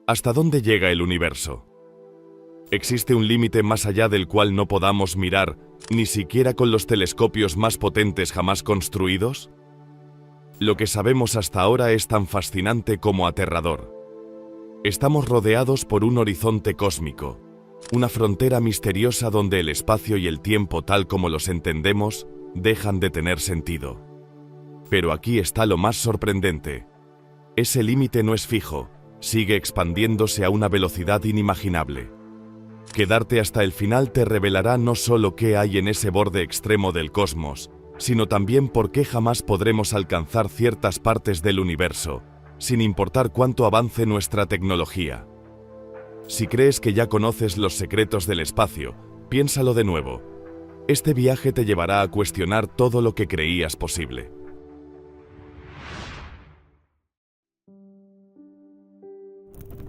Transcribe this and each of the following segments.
¿Hasta dónde llega el universo? ¿Existe un límite más allá del cual no podamos mirar, ni siquiera con los telescopios más potentes jamás construidos? Lo que sabemos hasta ahora es tan fascinante como aterrador. Estamos rodeados por un horizonte cósmico, una frontera misteriosa donde el espacio y el tiempo tal como los entendemos dejan de tener sentido. Pero aquí está lo más sorprendente. Ese límite no es fijo, sigue expandiéndose a una velocidad inimaginable. Quedarte hasta el final te revelará no solo qué hay en ese borde extremo del cosmos, sino también por qué jamás podremos alcanzar ciertas partes del universo, sin importar cuánto avance nuestra tecnología. Si crees que ya conoces los secretos del espacio, piénsalo de nuevo. Este viaje te llevará a cuestionar todo lo que creías posible.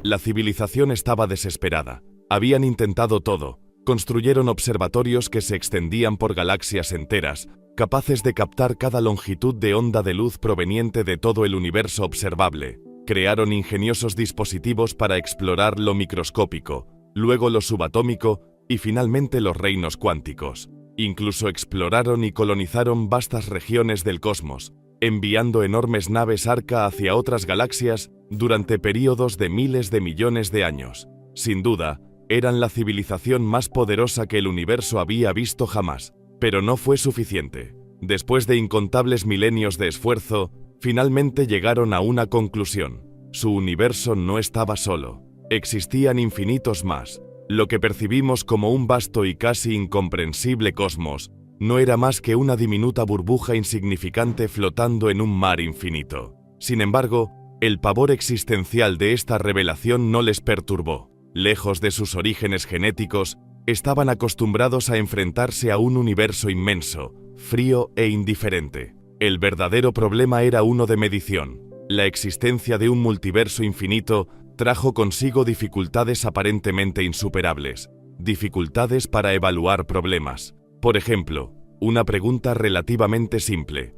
La civilización estaba desesperada. Habían intentado todo. Construyeron observatorios que se extendían por galaxias enteras, capaces de captar cada longitud de onda de luz proveniente de todo el universo observable. Crearon ingeniosos dispositivos para explorar lo microscópico, luego lo subatómico y finalmente los reinos cuánticos. Incluso exploraron y colonizaron vastas regiones del cosmos, enviando enormes naves Arca hacia otras galaxias durante períodos de miles de millones de años. Sin duda, eran la civilización más poderosa que el universo había visto jamás, pero no fue suficiente. Después de incontables milenios de esfuerzo, finalmente llegaron a una conclusión. Su universo no estaba solo. Existían infinitos más. Lo que percibimos como un vasto y casi incomprensible cosmos no era más que una diminuta burbuja insignificante flotando en un mar infinito. Sin embargo, el pavor existencial de esta revelación no les perturbó. Lejos de sus orígenes genéticos, estaban acostumbrados a enfrentarse a un universo inmenso, frío e indiferente. El verdadero problema era uno de medición. La existencia de un multiverso infinito trajo consigo dificultades aparentemente insuperables, dificultades para evaluar problemas. Por ejemplo, una pregunta relativamente simple.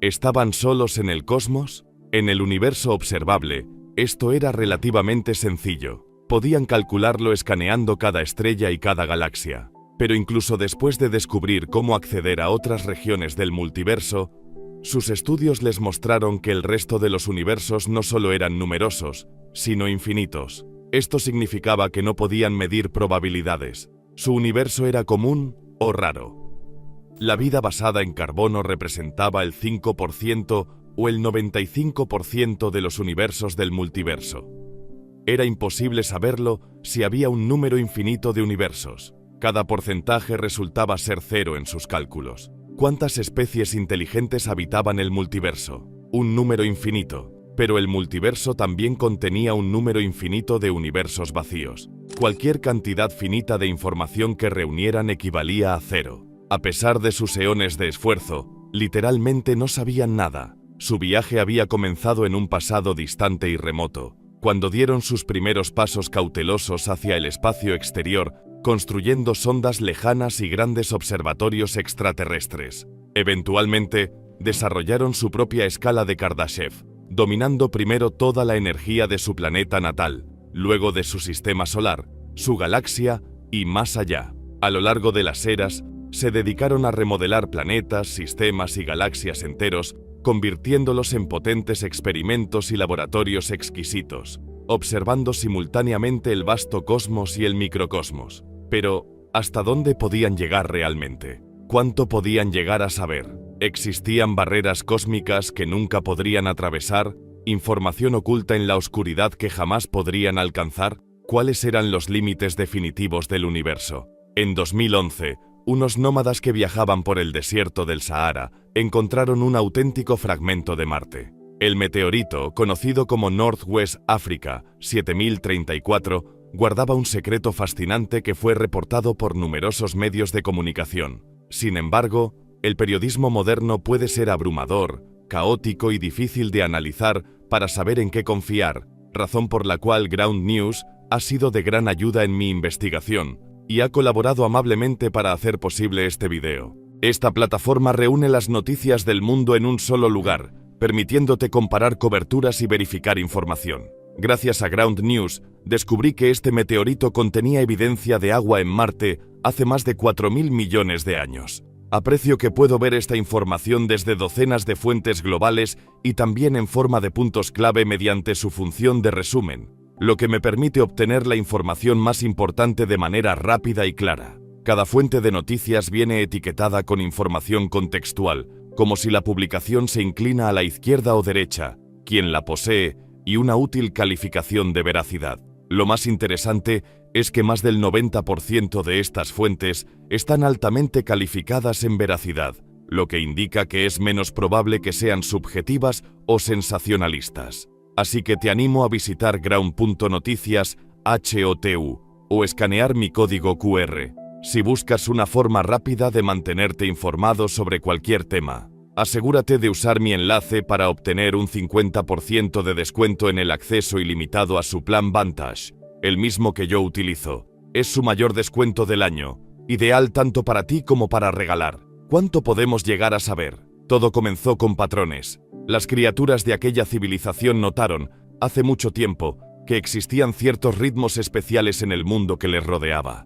¿Estaban solos en el cosmos? En el universo observable, esto era relativamente sencillo. Podían calcularlo escaneando cada estrella y cada galaxia. Pero incluso después de descubrir cómo acceder a otras regiones del multiverso, sus estudios les mostraron que el resto de los universos no solo eran numerosos, sino infinitos. Esto significaba que no podían medir probabilidades. Su universo era común o raro. La vida basada en carbono representaba el 5% o el 95% de los universos del multiverso. Era imposible saberlo si había un número infinito de universos. Cada porcentaje resultaba ser cero en sus cálculos. ¿Cuántas especies inteligentes habitaban el multiverso? Un número infinito. Pero el multiverso también contenía un número infinito de universos vacíos. Cualquier cantidad finita de información que reunieran equivalía a cero. A pesar de sus eones de esfuerzo, literalmente no sabían nada. Su viaje había comenzado en un pasado distante y remoto, cuando dieron sus primeros pasos cautelosos hacia el espacio exterior, construyendo sondas lejanas y grandes observatorios extraterrestres. Eventualmente, desarrollaron su propia escala de Kardashev, dominando primero toda la energía de su planeta natal, luego de su sistema solar, su galaxia y más allá. A lo largo de las eras, se dedicaron a remodelar planetas, sistemas y galaxias enteros, convirtiéndolos en potentes experimentos y laboratorios exquisitos, observando simultáneamente el vasto cosmos y el microcosmos. Pero, ¿hasta dónde podían llegar realmente? ¿Cuánto podían llegar a saber? ¿Existían barreras cósmicas que nunca podrían atravesar? ¿Información oculta en la oscuridad que jamás podrían alcanzar? ¿Cuáles eran los límites definitivos del universo? En 2011, unos nómadas que viajaban por el desierto del Sahara encontraron un auténtico fragmento de Marte. El meteorito, conocido como Northwest Africa 7034, guardaba un secreto fascinante que fue reportado por numerosos medios de comunicación. Sin embargo, el periodismo moderno puede ser abrumador, caótico y difícil de analizar para saber en qué confiar, razón por la cual Ground News ha sido de gran ayuda en mi investigación y ha colaborado amablemente para hacer posible este video. Esta plataforma reúne las noticias del mundo en un solo lugar, permitiéndote comparar coberturas y verificar información. Gracias a Ground News, descubrí que este meteorito contenía evidencia de agua en Marte hace más de 4.000 millones de años. Aprecio que puedo ver esta información desde docenas de fuentes globales y también en forma de puntos clave mediante su función de resumen, lo que me permite obtener la información más importante de manera rápida y clara. Cada fuente de noticias viene etiquetada con información contextual, como si la publicación se inclina a la izquierda o derecha, quien la posee, y una útil calificación de veracidad. Lo más interesante es que más del 90% de estas fuentes están altamente calificadas en veracidad, lo que indica que es menos probable que sean subjetivas o sensacionalistas. Así que te animo a visitar ground.noticias HOTU o escanear mi código QR, si buscas una forma rápida de mantenerte informado sobre cualquier tema. Asegúrate de usar mi enlace para obtener un 50% de descuento en el acceso ilimitado a su plan Vantage, el mismo que yo utilizo. Es su mayor descuento del año, ideal tanto para ti como para regalar. ¿Cuánto podemos llegar a saber? Todo comenzó con patrones. Las criaturas de aquella civilización notaron, hace mucho tiempo, que existían ciertos ritmos especiales en el mundo que les rodeaba.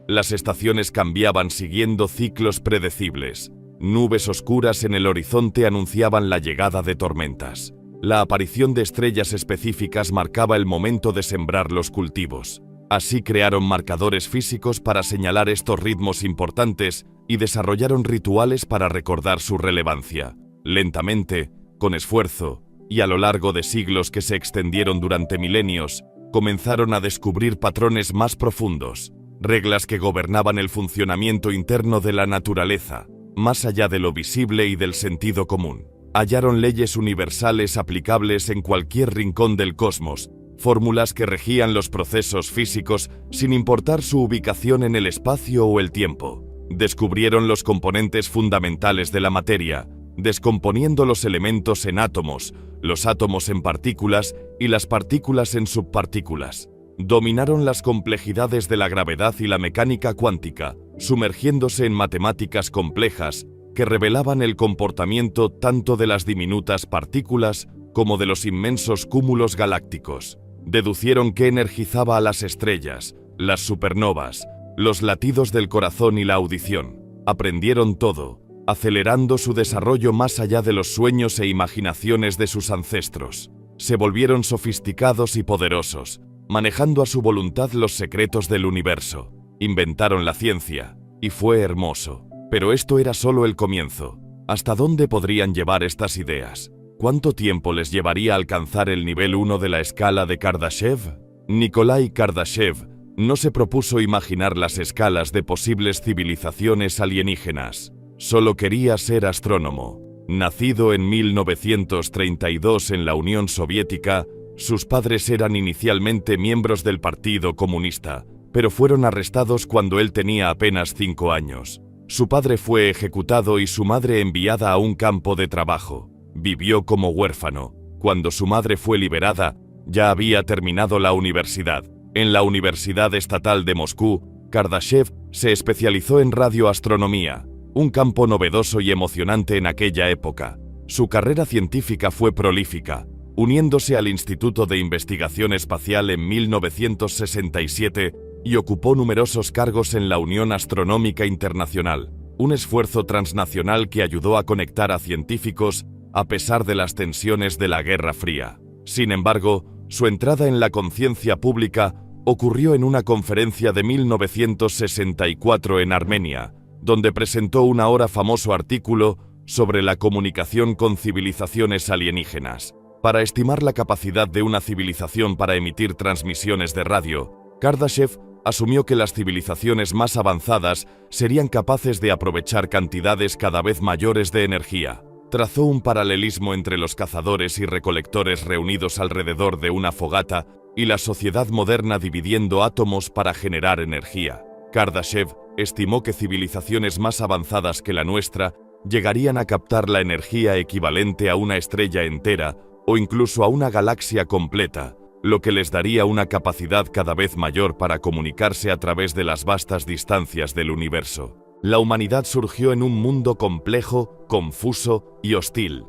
Las estaciones cambiaban siguiendo ciclos predecibles. Nubes oscuras en el horizonte anunciaban la llegada de tormentas. La aparición de estrellas específicas marcaba el momento de sembrar los cultivos. Así crearon marcadores físicos para señalar estos ritmos importantes y desarrollaron rituales para recordar su relevancia. Lentamente, con esfuerzo, y a lo largo de siglos que se extendieron durante milenios, comenzaron a descubrir patrones más profundos, reglas que gobernaban el funcionamiento interno de la naturaleza, más allá de lo visible y del sentido común. Hallaron leyes universales aplicables en cualquier rincón del cosmos, fórmulas que regían los procesos físicos sin importar su ubicación en el espacio o el tiempo. Descubrieron los componentes fundamentales de la materia, descomponiendo los elementos en átomos, los átomos en partículas y las partículas en subpartículas. Dominaron las complejidades de la gravedad y la mecánica cuántica, sumergiéndose en matemáticas complejas que revelaban el comportamiento tanto de las diminutas partículas como de los inmensos cúmulos galácticos. Deducieron qué energizaba a las estrellas, las supernovas, los latidos del corazón y la audición. Aprendieron todo, acelerando su desarrollo más allá de los sueños e imaginaciones de sus ancestros. Se volvieron sofisticados y poderosos, manejando a su voluntad los secretos del universo. Inventaron la ciencia, y fue hermoso. Pero esto era solo el comienzo. ¿Hasta dónde podrían llevar estas ideas? ¿Cuánto tiempo les llevaría alcanzar el nivel 1 de la escala de Kardashev? Nikolai Kardashev no se propuso imaginar las escalas de posibles civilizaciones alienígenas. Solo quería ser astrónomo. Nacido en 1932 en la Unión Soviética, sus padres eran inicialmente miembros del Partido Comunista, pero fueron arrestados cuando él tenía apenas 5 años. Su padre fue ejecutado y su madre enviada a un campo de trabajo. Vivió como huérfano. Cuando su madre fue liberada, ya había terminado la universidad. En la Universidad Estatal de Moscú, Kardashev se especializó en radioastronomía, un campo novedoso y emocionante en aquella época. Su carrera científica fue prolífica, uniéndose al Instituto de Investigación Espacial en 1967 y ocupó numerosos cargos en la Unión Astronómica Internacional, un esfuerzo transnacional que ayudó a conectar a científicos a pesar de las tensiones de la Guerra Fría. Sin embargo, su entrada en la conciencia pública ocurrió en una conferencia de 1964 en Armenia, donde presentó un ahora famoso artículo sobre la comunicación con civilizaciones alienígenas. Para estimar la capacidad de una civilización para emitir transmisiones de radio, Kardashev asumió que las civilizaciones más avanzadas serían capaces de aprovechar cantidades cada vez mayores de energía. Trazó un paralelismo entre los cazadores y recolectores reunidos alrededor de una fogata y la sociedad moderna dividiendo átomos para generar energía. Kardashev estimó que civilizaciones más avanzadas que la nuestra llegarían a captar la energía equivalente a una estrella entera o incluso a una galaxia completa, lo que les daría una capacidad cada vez mayor para comunicarse a través de las vastas distancias del universo. La humanidad surgió en un mundo complejo, confuso y hostil.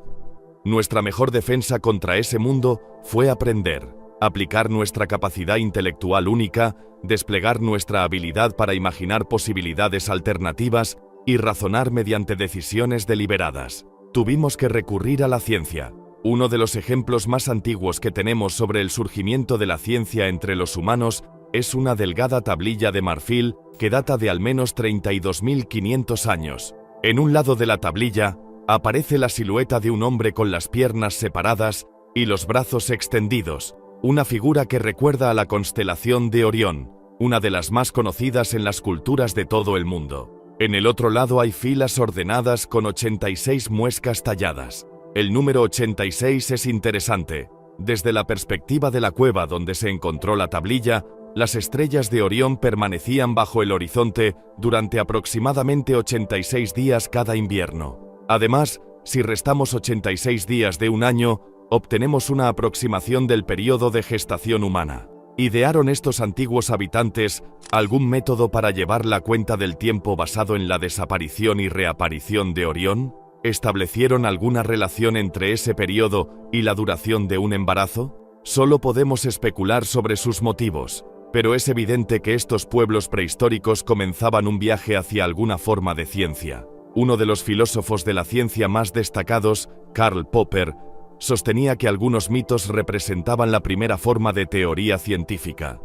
Nuestra mejor defensa contra ese mundo fue aprender. aplicar nuestra capacidad intelectual única, desplegar nuestra habilidad para imaginar posibilidades alternativas y razonar mediante decisiones deliberadas. Tuvimos que recurrir a la ciencia. Uno de los ejemplos más antiguos que tenemos sobre el surgimiento de la ciencia entre los humanos es una delgada tablilla de marfil que data de al menos 32.500 años. En un lado de la tablilla aparece la silueta de un hombre con las piernas separadas y los brazos extendidos, una figura que recuerda a la constelación de Orión, una de las más conocidas en las culturas de todo el mundo. En el otro lado hay filas ordenadas con 86 muescas talladas. El número 86 es interesante. Desde la perspectiva de la cueva donde se encontró la tablilla, las estrellas de Orión permanecían bajo el horizonte durante aproximadamente 86 días cada invierno. Además, si restamos 86 días de un año, obtenemos una aproximación del periodo de gestación humana. ¿Idearon estos antiguos habitantes algún método para llevar la cuenta del tiempo basado en la desaparición y reaparición de Orión? ¿Establecieron alguna relación entre ese periodo y la duración de un embarazo? Solo podemos especular sobre sus motivos, pero es evidente que estos pueblos prehistóricos comenzaban un viaje hacia alguna forma de ciencia. Uno de los filósofos de la ciencia más destacados, Karl Popper, sostenía que algunos mitos representaban la primera forma de teoría científica.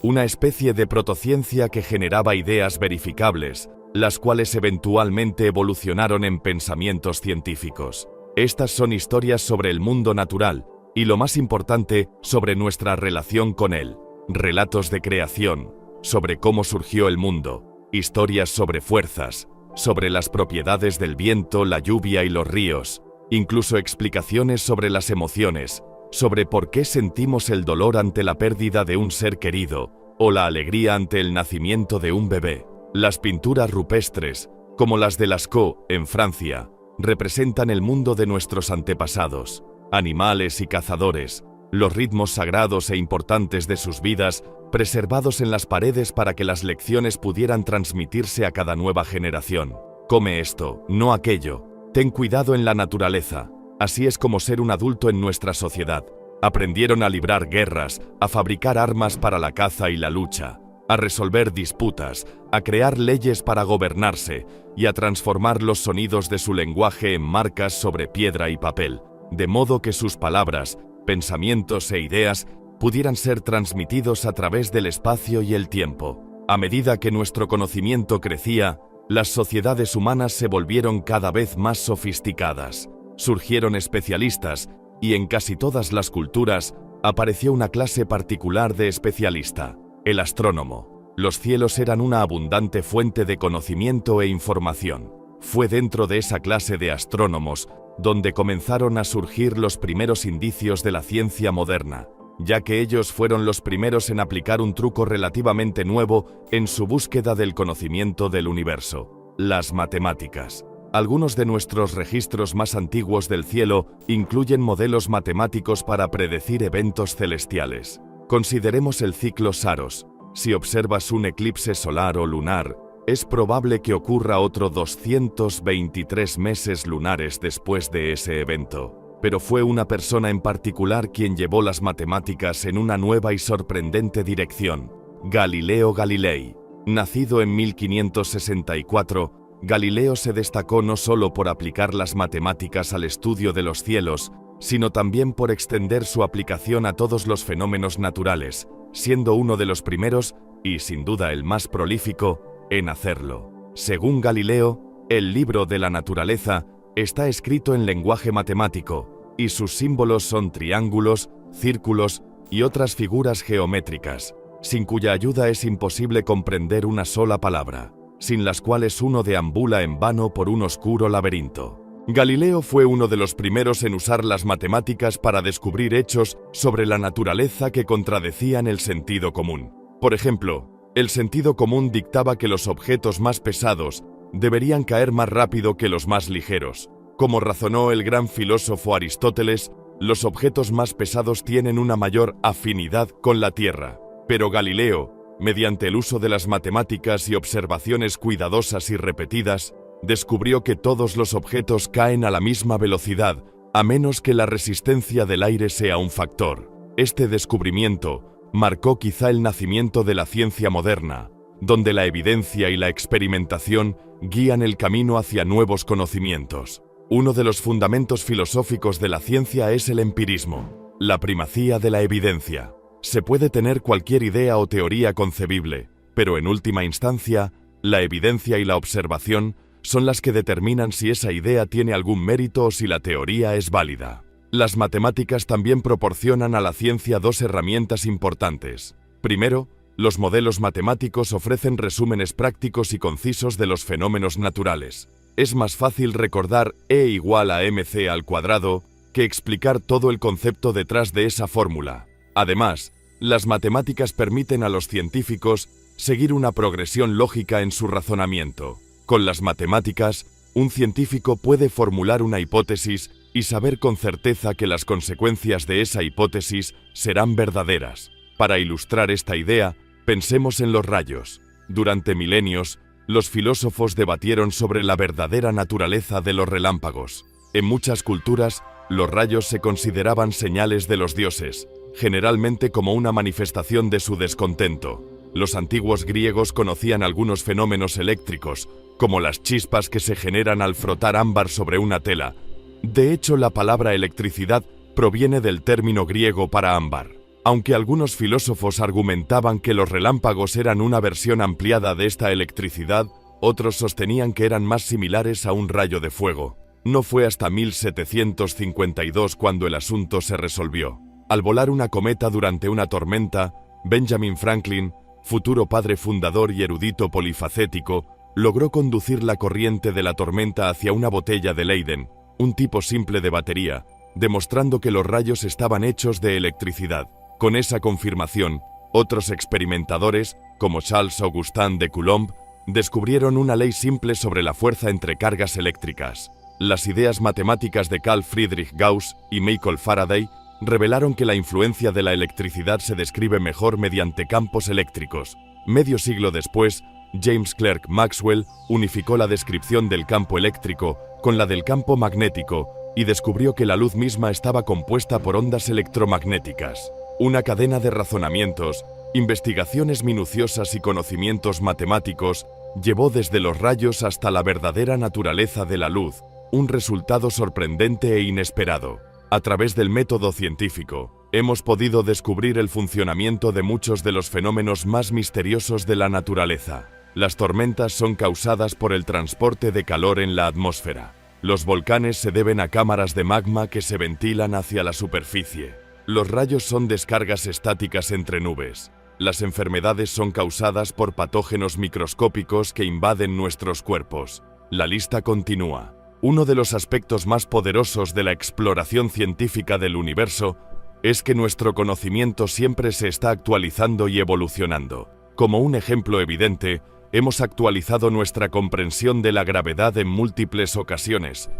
Una especie de protociencia que generaba ideas verificables, las cuales eventualmente evolucionaron en pensamientos científicos. Estas son historias sobre el mundo natural y, lo más importante, sobre nuestra relación con él. Relatos de creación, sobre cómo surgió el mundo, historias sobre fuerzas, sobre las propiedades del viento, la lluvia y los ríos, incluso explicaciones sobre las emociones, sobre por qué sentimos el dolor ante la pérdida de un ser querido o la alegría ante el nacimiento de un bebé. Las pinturas rupestres, como las de Lascaux en Francia, representan el mundo de nuestros antepasados, animales y cazadores, los ritmos sagrados e importantes de sus vidas, preservados en las paredes para que las lecciones pudieran transmitirse a cada nueva generación. Come esto, no aquello. Ten cuidado en la naturaleza. Así es como ser un adulto en nuestra sociedad. Aprendieron a librar guerras, a fabricar armas para la caza y la lucha, a resolver disputas, a crear leyes para gobernarse y a transformar los sonidos de su lenguaje en marcas sobre piedra y papel, de modo que sus palabras, pensamientos e ideas pudieran ser transmitidos a través del espacio y el tiempo. A medida que nuestro conocimiento crecía, las sociedades humanas se volvieron cada vez más sofisticadas. Surgieron especialistas y en casi todas las culturas apareció una clase particular de especialista, el astrónomo. Los cielos eran una abundante fuente de conocimiento e información. Fue dentro de esa clase de astrónomos donde comenzaron a surgir los primeros indicios de la ciencia moderna, ya que ellos fueron los primeros en aplicar un truco relativamente nuevo en su búsqueda del conocimiento del universo: las matemáticas. Algunos de nuestros registros más antiguos del cielo incluyen modelos matemáticos para predecir eventos celestiales. Consideremos el ciclo Saros. Si observas un eclipse solar o lunar, es probable que ocurra otro 223 meses lunares después de ese evento. Pero fue una persona en particular quien llevó las matemáticas en una nueva y sorprendente dirección: Galileo Galilei. Nacido en 1564, Galileo se destacó no solo por aplicar las matemáticas al estudio de los cielos, sino también por extender su aplicación a todos los fenómenos naturales, siendo uno de los primeros, y sin duda el más prolífico, en hacerlo. Según Galileo, el libro de la naturaleza está escrito en lenguaje matemático, y sus símbolos son triángulos, círculos y otras figuras geométricas, sin cuya ayuda es imposible comprender una sola palabra, sin las cuales uno deambula en vano por un oscuro laberinto. Galileo fue uno de los primeros en usar las matemáticas para descubrir hechos sobre la naturaleza que contradecían el sentido común. Por ejemplo, el sentido común dictaba que los objetos más pesados deberían caer más rápido que los más ligeros. Como razonó el gran filósofo Aristóteles, los objetos más pesados tienen una mayor afinidad con la Tierra. Pero Galileo, mediante el uso de las matemáticas y observaciones cuidadosas y repetidas, descubrió que todos los objetos caen a la misma velocidad, a menos que la resistencia del aire sea un factor. Este descubrimiento marcó quizá el nacimiento de la ciencia moderna, donde la evidencia y la experimentación guían el camino hacia nuevos conocimientos. Uno de los fundamentos filosóficos de la ciencia es el empirismo, la primacía de la evidencia. Se puede tener cualquier idea o teoría concebible, pero en última instancia, la evidencia y la observación son las que determinan si esa idea tiene algún mérito o si la teoría es válida. Las matemáticas también proporcionan a la ciencia dos herramientas importantes. Primero, los modelos matemáticos ofrecen resúmenes prácticos y concisos de los fenómenos naturales. Es más fácil recordar E igual a mc al cuadrado que explicar todo el concepto detrás de esa fórmula. Además, las matemáticas permiten a los científicos seguir una progresión lógica en su razonamiento. Con las matemáticas, un científico puede formular una hipótesis y saber con certeza que las consecuencias de esa hipótesis serán verdaderas. Para ilustrar esta idea, pensemos en los rayos. Durante milenios, los filósofos debatieron sobre la verdadera naturaleza de los relámpagos. En muchas culturas, los rayos se consideraban señales de los dioses, generalmente como una manifestación de su descontento. Los antiguos griegos conocían algunos fenómenos eléctricos, como las chispas que se generan al frotar ámbar sobre una tela. De hecho, la palabra electricidad proviene del término griego para ámbar. Aunque algunos filósofos argumentaban que los relámpagos eran una versión ampliada de esta electricidad, otros sostenían que eran más similares a un rayo de fuego. No fue hasta 1752 cuando el asunto se resolvió. Al volar una cometa durante una tormenta, Benjamin Franklin, futuro padre fundador y erudito polifacético, logró conducir la corriente de la tormenta hacia una botella de Leyden, un tipo simple de batería, demostrando que los rayos estaban hechos de electricidad. Con esa confirmación, otros experimentadores, como Charles-Augustin de Coulomb, descubrieron una ley simple sobre la fuerza entre cargas eléctricas. Las ideas matemáticas de Carl Friedrich Gauss y Michael Faraday revelaron que la influencia de la electricidad se describe mejor mediante campos eléctricos. Medio siglo después, James Clerk Maxwell unificó la descripción del campo eléctrico con la del campo magnético y descubrió que la luz misma estaba compuesta por ondas electromagnéticas. Una cadena de razonamientos, investigaciones minuciosas y conocimientos matemáticos llevó desde los rayos hasta la verdadera naturaleza de la luz, un resultado sorprendente e inesperado. A través del método científico, hemos podido descubrir el funcionamiento de muchos de los fenómenos más misteriosos de la naturaleza. Las tormentas son causadas por el transporte de calor en la atmósfera. Los volcanes se deben a cámaras de magma que se ventilan hacia la superficie. Los rayos son descargas estáticas entre nubes. Las enfermedades son causadas por patógenos microscópicos que invaden nuestros cuerpos. La lista continúa. Uno de los aspectos más poderosos de la exploración científica del universo es que nuestro conocimiento siempre se está actualizando y evolucionando. Como un ejemplo evidente, hemos actualizado nuestra comprensión de la gravedad en múltiples ocasiones,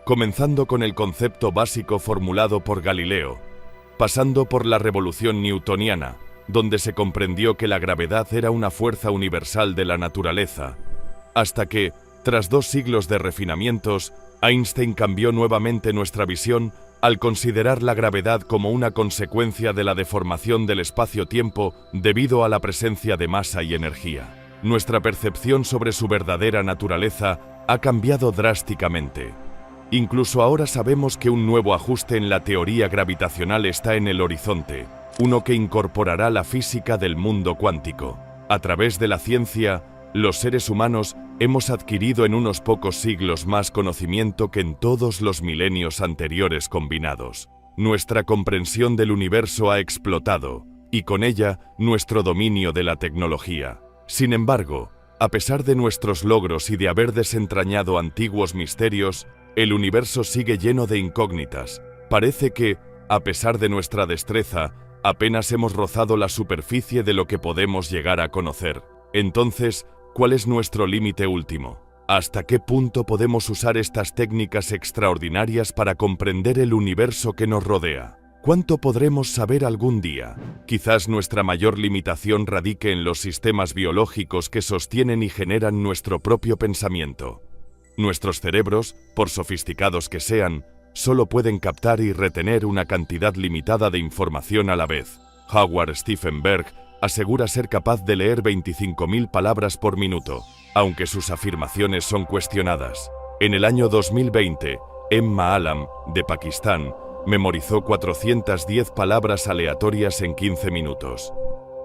comenzando con el concepto básico formulado por Galileo, pasando por la revolución newtoniana, donde se comprendió que la gravedad era una fuerza universal de la naturaleza, hasta que, tras 2 siglos de refinamientos, Einstein cambió nuevamente nuestra visión al considerar la gravedad como una consecuencia de la deformación del espacio-tiempo debido a la presencia de masa y energía. Nuestra percepción sobre su verdadera naturaleza ha cambiado drásticamente. Incluso ahora sabemos que un nuevo ajuste en la teoría gravitacional está en el horizonte, uno que incorporará la física del mundo cuántico. A través de la ciencia, los seres humanos hemos adquirido en unos pocos siglos más conocimiento que en todos los milenios anteriores combinados. Nuestra comprensión del universo ha explotado, y con ella, nuestro dominio de la tecnología. Sin embargo, a pesar de nuestros logros y de haber desentrañado antiguos misterios, el universo sigue lleno de incógnitas. Parece que, a pesar de nuestra destreza, apenas hemos rozado la superficie de lo que podemos llegar a conocer. Entonces, ¿cuál es nuestro límite último? ¿Hasta qué punto podemos usar estas técnicas extraordinarias para comprender el universo que nos rodea? ¿Cuánto podremos saber algún día? Quizás nuestra mayor limitación radique en los sistemas biológicos que sostienen y generan nuestro propio pensamiento. Nuestros cerebros, por sofisticados que sean, solo pueden captar y retener una cantidad limitada de información a la vez. Howard Stephen Berg asegura ser capaz de leer 25.000 palabras por minuto, aunque sus afirmaciones son cuestionadas. En el año 2020, Emma Alam, de Pakistán, memorizó 410 palabras aleatorias en 15 minutos.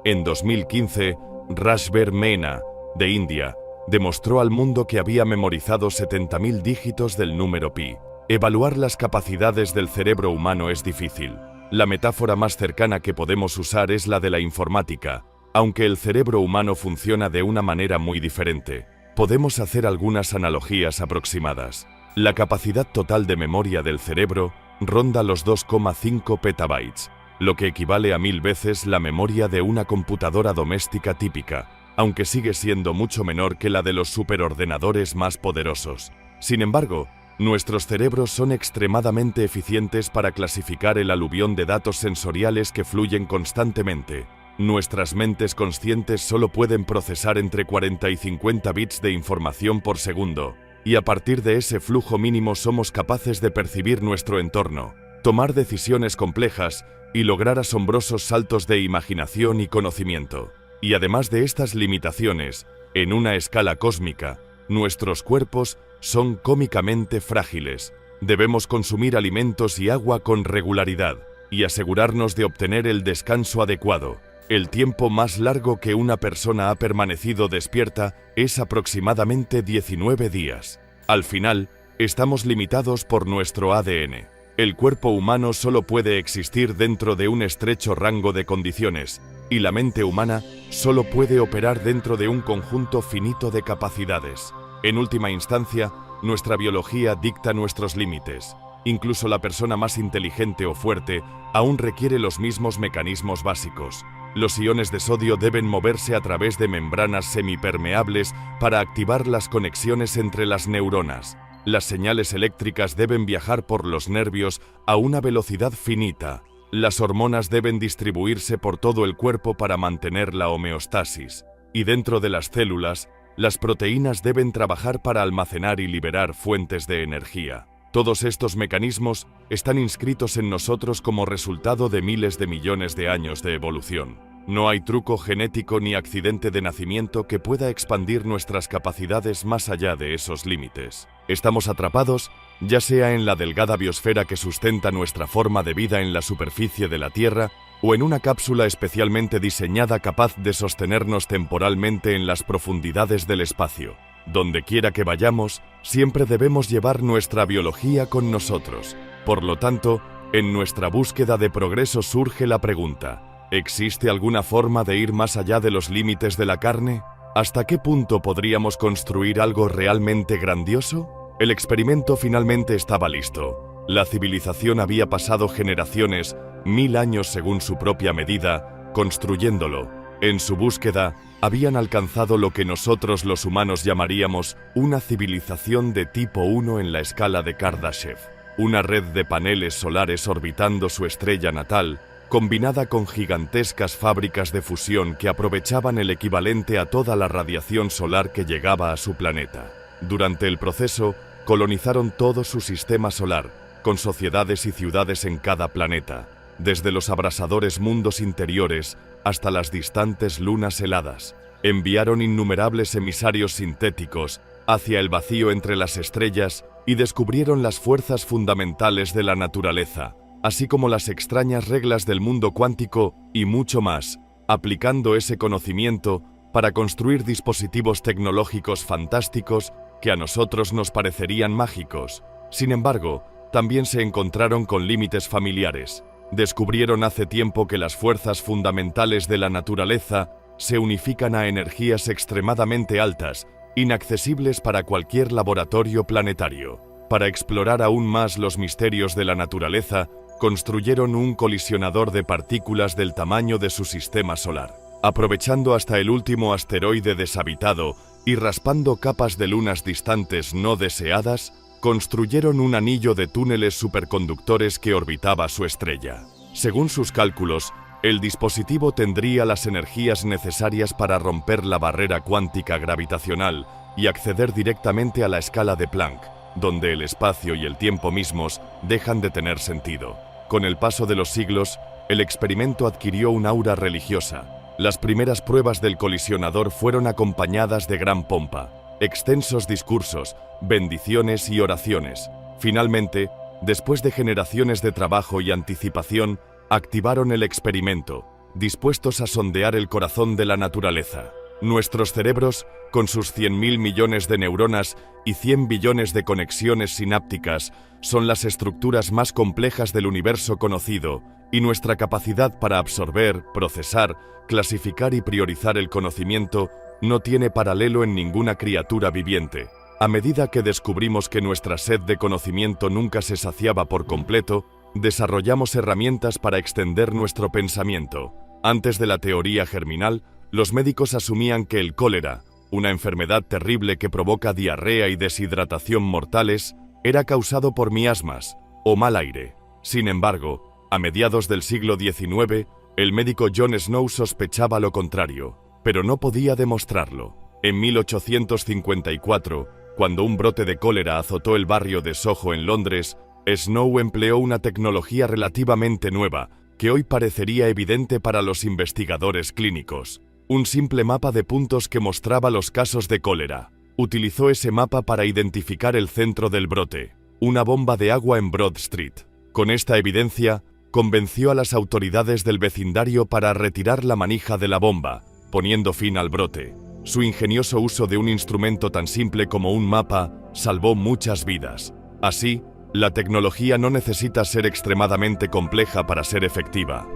En 2015, Rashber Meena, de India, demostró al mundo que había memorizado 70.000 dígitos del número pi. Evaluar las capacidades del cerebro humano es difícil. La metáfora más cercana que podemos usar es la de la informática. Aunque el cerebro humano funciona de una manera muy diferente, podemos hacer algunas analogías aproximadas. La capacidad total de memoria del cerebro ronda los 2,5 petabytes, lo que equivale a 1000 veces la memoria de una computadora doméstica típica, aunque sigue siendo mucho menor que la de los superordenadores más poderosos. Sin embargo, nuestros cerebros son extremadamente eficientes para clasificar el aluvión de datos sensoriales que fluyen constantemente. Nuestras mentes conscientes solo pueden procesar entre 40 y 50 bits de información por segundo, y a partir de ese flujo mínimo somos capaces de percibir nuestro entorno, tomar decisiones complejas y lograr asombrosos saltos de imaginación y conocimiento. Y además de estas limitaciones, en una escala cósmica, nuestros cuerpos son cómicamente frágiles. Debemos consumir alimentos y agua con regularidad y asegurarnos de obtener el descanso adecuado. El tiempo más largo que una persona ha permanecido despierta es aproximadamente 19 días. Al final, estamos limitados por nuestro ADN. El cuerpo humano solo puede existir dentro de un estrecho rango de condiciones, y la mente humana solo puede operar dentro de un conjunto finito de capacidades. En última instancia, nuestra biología dicta nuestros límites. Incluso la persona más inteligente o fuerte aún requiere los mismos mecanismos básicos. Los iones de sodio deben moverse a través de membranas semipermeables para activar las conexiones entre las neuronas. Las señales eléctricas deben viajar por los nervios a una velocidad finita. Las hormonas deben distribuirse por todo el cuerpo para mantener la homeostasis. Y dentro de las células, las proteínas deben trabajar para almacenar y liberar fuentes de energía. Todos estos mecanismos están inscritos en nosotros como resultado de miles de millones de años de evolución. No hay truco genético ni accidente de nacimiento que pueda expandir nuestras capacidades más allá de esos límites. Estamos atrapados, ya sea en la delgada biosfera que sustenta nuestra forma de vida en la superficie de la Tierra, o en una cápsula especialmente diseñada capaz de sostenernos temporalmente en las profundidades del espacio. Donde quiera que vayamos, siempre debemos llevar nuestra biología con nosotros. Por lo tanto, en nuestra búsqueda de progreso surge la pregunta: ¿existe alguna forma de ir más allá de los límites de la carne? ¿Hasta qué punto podríamos construir algo realmente grandioso? El experimento finalmente estaba listo. La civilización había pasado generaciones, 1000 años según su propia medida, construyéndolo. En su búsqueda, habían alcanzado lo que nosotros los humanos llamaríamos una civilización de tipo 1 en la escala de Kardashev. Una red de paneles solares orbitando su estrella natal, combinada con gigantescas fábricas de fusión que aprovechaban el equivalente a toda la radiación solar que llegaba a su planeta. Durante el proceso, colonizaron todo su sistema solar, con sociedades y ciudades en cada planeta, desde los abrasadores mundos interiores hasta las distantes lunas heladas. Enviaron innumerables emisarios sintéticos hacia el vacío entre las estrellas y descubrieron las fuerzas fundamentales de la naturaleza, así como las extrañas reglas del mundo cuántico y mucho más, aplicando ese conocimiento para construir dispositivos tecnológicos fantásticos que a nosotros nos parecerían mágicos. Sin embargo, también se encontraron con límites familiares. Descubrieron hace tiempo que las fuerzas fundamentales de la naturaleza se unifican a energías extremadamente altas, inaccesibles para cualquier laboratorio planetario. Para explorar aún más los misterios de la naturaleza, construyeron un colisionador de partículas del tamaño de su sistema solar. Aprovechando hasta el último asteroide deshabitado y raspando capas de lunas distantes no deseadas, construyeron un anillo de túneles superconductores que orbitaba su estrella. Según sus cálculos, el dispositivo tendría las energías necesarias para romper la barrera cuántica gravitacional y acceder directamente a la escala de Planck, donde el espacio y el tiempo mismos dejan de tener sentido. Con el paso de los siglos, el experimento adquirió un aura religiosa. Las primeras pruebas del colisionador fueron acompañadas de gran pompa, extensos discursos, bendiciones y oraciones. Finalmente, después de generaciones de trabajo y anticipación, activaron el experimento, dispuestos a sondear el corazón de la naturaleza. Nuestros cerebros, con sus 100.000 millones de neuronas y 100 billones de conexiones sinápticas, son las estructuras más complejas del universo conocido, y nuestra capacidad para absorber, procesar, clasificar y priorizar el conocimiento no tiene paralelo en ninguna criatura viviente. A medida que descubrimos que nuestra sed de conocimiento nunca se saciaba por completo, desarrollamos herramientas para extender nuestro pensamiento. Antes de la teoría germinal, los médicos asumían que el cólera, una enfermedad terrible que provoca diarrea y deshidratación mortales, era causado por miasmas o mal aire. Sin embargo, a mediados del siglo XIX, el médico John Snow sospechaba lo contrario, pero no podía demostrarlo. En 1854, cuando un brote de cólera azotó el barrio de Soho en Londres, Snow empleó una tecnología relativamente nueva, que hoy parecería evidente para los investigadores clínicos. Un simple mapa de puntos que mostraba los casos de cólera. Utilizó ese mapa para identificar el centro del brote, una bomba de agua en Broad Street. Con esta evidencia, convenció a las autoridades del vecindario para retirar la manija de la bomba, poniendo fin al brote. Su ingenioso uso de un instrumento tan simple como un mapa salvó muchas vidas. Así, la tecnología no necesita ser extremadamente compleja para ser efectiva.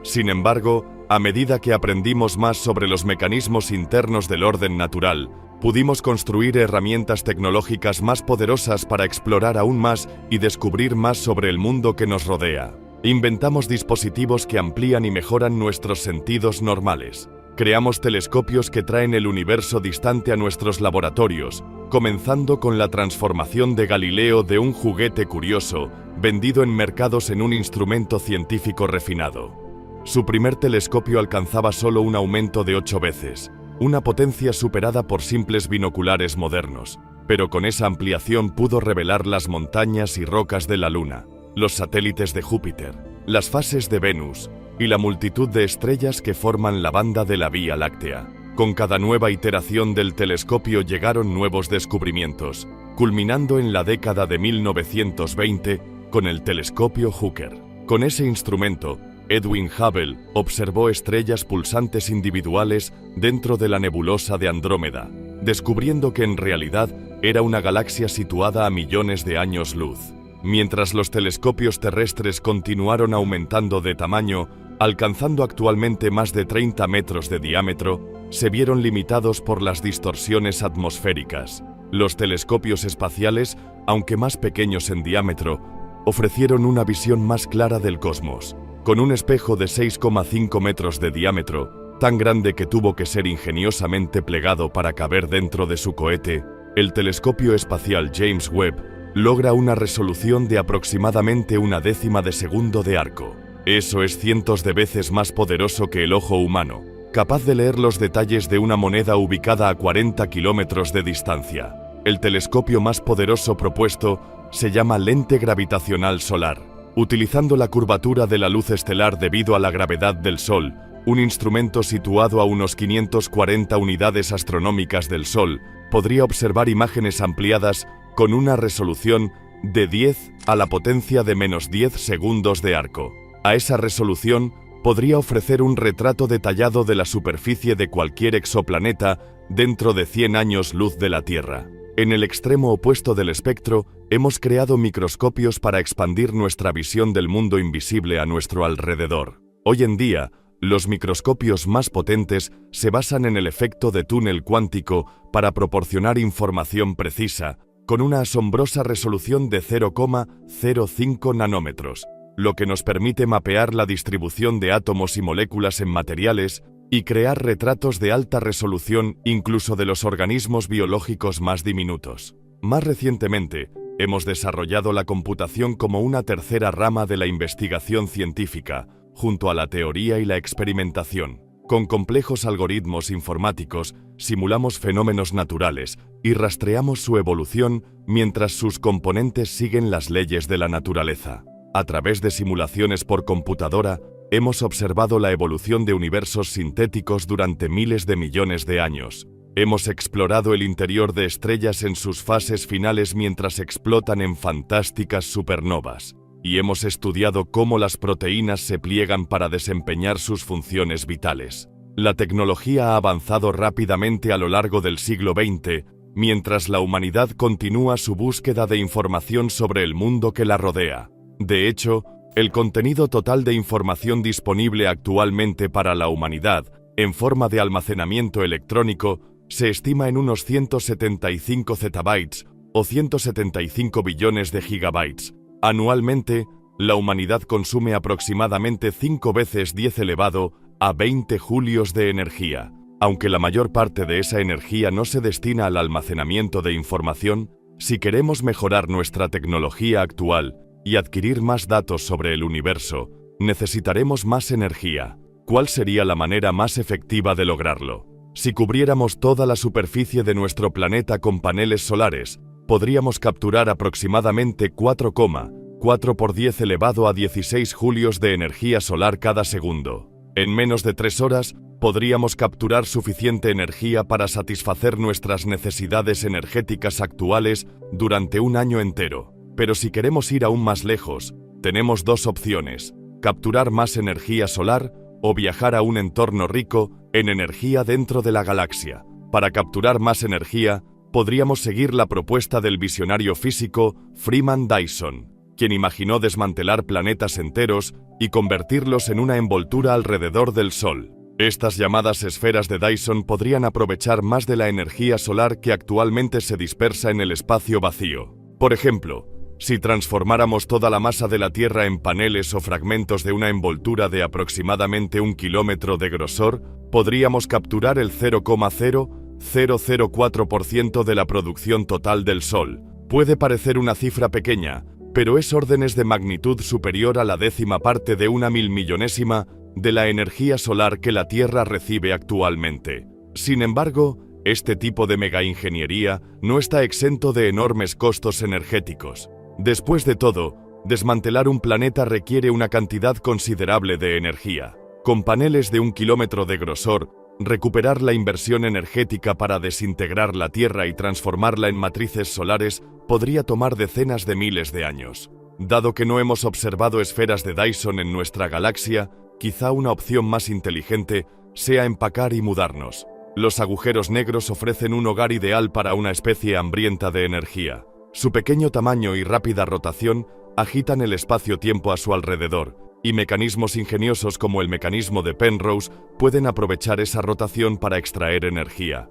Sin embargo, a medida que aprendimos más sobre los mecanismos internos del orden natural, pudimos construir herramientas tecnológicas más poderosas para explorar aún más y descubrir más sobre el mundo que nos rodea. Inventamos dispositivos que amplían y mejoran nuestros sentidos normales. Creamos telescopios que traen el universo distante a nuestros laboratorios, comenzando con la transformación de Galileo de un juguete curioso, vendido en mercados en un instrumento científico refinado. Su primer telescopio alcanzaba solo un aumento de 8 veces, una potencia superada por simples binoculares modernos, pero con esa ampliación pudo revelar las montañas y rocas de la Luna, los satélites de Júpiter, las fases de Venus y la multitud de estrellas que forman la banda de la Vía Láctea. Con cada nueva iteración del telescopio llegaron nuevos descubrimientos, culminando en la década de 1920 con el telescopio Hooker. Con ese instrumento, Edwin Hubble observó estrellas pulsantes individuales dentro de la nebulosa de Andrómeda, descubriendo que en realidad era una galaxia situada a millones de años luz. Mientras los telescopios terrestres continuaron aumentando de tamaño, alcanzando actualmente más de 30 metros de diámetro, se vieron limitados por las distorsiones atmosféricas. Los telescopios espaciales, aunque más pequeños en diámetro, ofrecieron una visión más clara del cosmos. Con un espejo de 6,5 metros de diámetro, tan grande que tuvo que ser ingeniosamente plegado para caber dentro de su cohete, el telescopio espacial James Webb logra una resolución de aproximadamente 1/10 de segundo de arco. Eso es cientos de veces más poderoso que el ojo humano, capaz de leer los detalles de una moneda ubicada a 40 kilómetros de distancia. El telescopio más poderoso propuesto se llama lente gravitacional solar. Utilizando la curvatura de la luz estelar debido a la gravedad del Sol, un instrumento situado a unos 540 unidades astronómicas del Sol podría observar imágenes ampliadas con una resolución de 10 a la potencia de -10 segundos de arco. A esa resolución podría ofrecer un retrato detallado de la superficie de cualquier exoplaneta dentro de 100 años luz de la Tierra. En el extremo opuesto del espectro, hemos creado microscopios para expandir nuestra visión del mundo invisible a nuestro alrededor. Hoy en día, los microscopios más potentes se basan en el efecto de túnel cuántico para proporcionar información precisa, con una asombrosa resolución de 0,05 nanómetros, lo que nos permite mapear la distribución de átomos y moléculas en materiales y crear retratos de alta resolución incluso de los organismos biológicos más diminutos. Más recientemente, hemos desarrollado la computación como una tercera rama de la investigación científica, junto a la teoría y la experimentación. Con complejos algoritmos informáticos, simulamos fenómenos naturales y rastreamos su evolución mientras sus componentes siguen las leyes de la naturaleza. A través de simulaciones por computadora, hemos observado la evolución de universos sintéticos durante miles de millones de años. Hemos explorado el interior de estrellas en sus fases finales mientras explotan en fantásticas supernovas. Y hemos estudiado cómo las proteínas se pliegan para desempeñar sus funciones vitales. La tecnología ha avanzado rápidamente a lo largo del siglo XX, mientras la humanidad continúa su búsqueda de información sobre el mundo que la rodea. De hecho, el contenido total de información disponible actualmente para la humanidad, en forma de almacenamiento electrónico, se estima en unos 175 zettabytes o 175 billones de gigabytes. Anualmente, la humanidad consume aproximadamente 5 veces 10 elevado a 20 julios de energía. Aunque la mayor parte de esa energía no se destina al almacenamiento de información, si queremos mejorar nuestra tecnología actual y adquirir más datos sobre el universo, necesitaremos más energía. ¿Cuál sería la manera más efectiva de lograrlo? Si cubriéramos toda la superficie de nuestro planeta con paneles solares, podríamos capturar aproximadamente 4,4 por 10 elevado a 16 julios de energía solar cada segundo. En menos de 3 horas, podríamos capturar suficiente energía para satisfacer nuestras necesidades energéticas actuales durante un año entero. Pero si queremos ir aún más lejos, tenemos dos opciones: capturar más energía solar o viajar a un entorno rico en energía dentro de la galaxia. Para capturar más energía, podríamos seguir la propuesta del visionario físico Freeman Dyson, quien imaginó desmantelar planetas enteros y convertirlos en una envoltura alrededor del Sol. Estas llamadas esferas de Dyson podrían aprovechar más de la energía solar que actualmente se dispersa en el espacio vacío. Por ejemplo, si transformáramos toda la masa de la Tierra en paneles o fragmentos de una envoltura de aproximadamente 1 kilómetro de grosor, podríamos capturar el 0,0004% de la producción total del Sol. Puede parecer una cifra pequeña, pero es órdenes de magnitud superior a la 10ª parte de una milmillonésima de la energía solar que la Tierra recibe actualmente. Sin embargo, este tipo de megaingeniería no está exento de enormes costos energéticos. Después de todo, desmantelar un planeta requiere una cantidad considerable de energía. Con paneles de 1 kilómetro de grosor, recuperar la inversión energética para desintegrar la Tierra y transformarla en matrices solares podría tomar decenas de miles de años. Dado que no hemos observado esferas de Dyson en nuestra galaxia, quizá una opción más inteligente sea empacar y mudarnos. Los agujeros negros ofrecen un hogar ideal para una especie hambrienta de energía. Su pequeño tamaño y rápida rotación agitan el espacio-tiempo a su alrededor, y mecanismos ingeniosos como el mecanismo de Penrose pueden aprovechar esa rotación para extraer energía.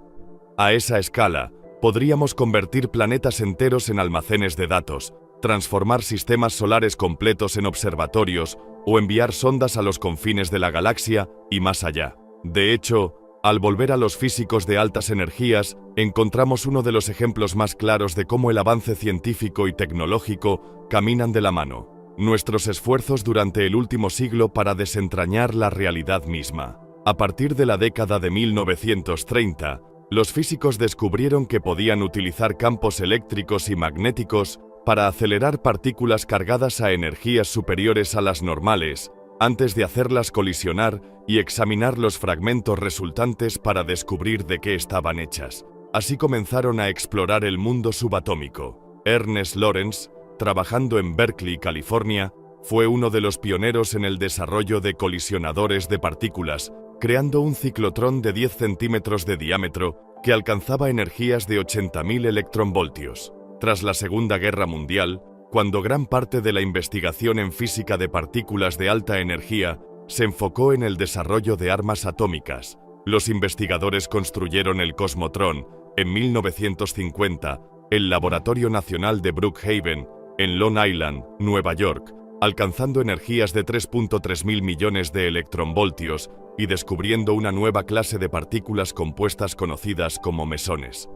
A esa escala, podríamos convertir planetas enteros en almacenes de datos, transformar sistemas solares completos en observatorios o enviar sondas a los confines de la galaxia y más allá. De hecho, al volver a los físicos de altas energías, encontramos uno de los ejemplos más claros de cómo el avance científico y tecnológico caminan de la mano. Nuestros esfuerzos durante el último siglo para desentrañar la realidad misma. A partir de la década de 1930, los físicos descubrieron que podían utilizar campos eléctricos y magnéticos para acelerar partículas cargadas a energías superiores a las normales, antes de hacerlas colisionar y examinar los fragmentos resultantes para descubrir de qué estaban hechas. Así comenzaron a explorar el mundo subatómico. Ernest Lawrence, trabajando en Berkeley, California, fue uno de los pioneros en el desarrollo de colisionadores de partículas, creando un ciclotrón de 10 centímetros de diámetro que alcanzaba energías de 80.000 electronvoltios. Tras la Segunda Guerra Mundial, cuando gran parte de la investigación en física de partículas de alta energía se enfocó en el desarrollo de armas atómicas, los investigadores construyeron el Cosmotrón en 1950, el Laboratorio Nacional de Brookhaven, en Long Island, Nueva York, alcanzando energías de 3.3 mil millones de electronvoltios y descubriendo una nueva clase de partículas compuestas conocidas como mesones.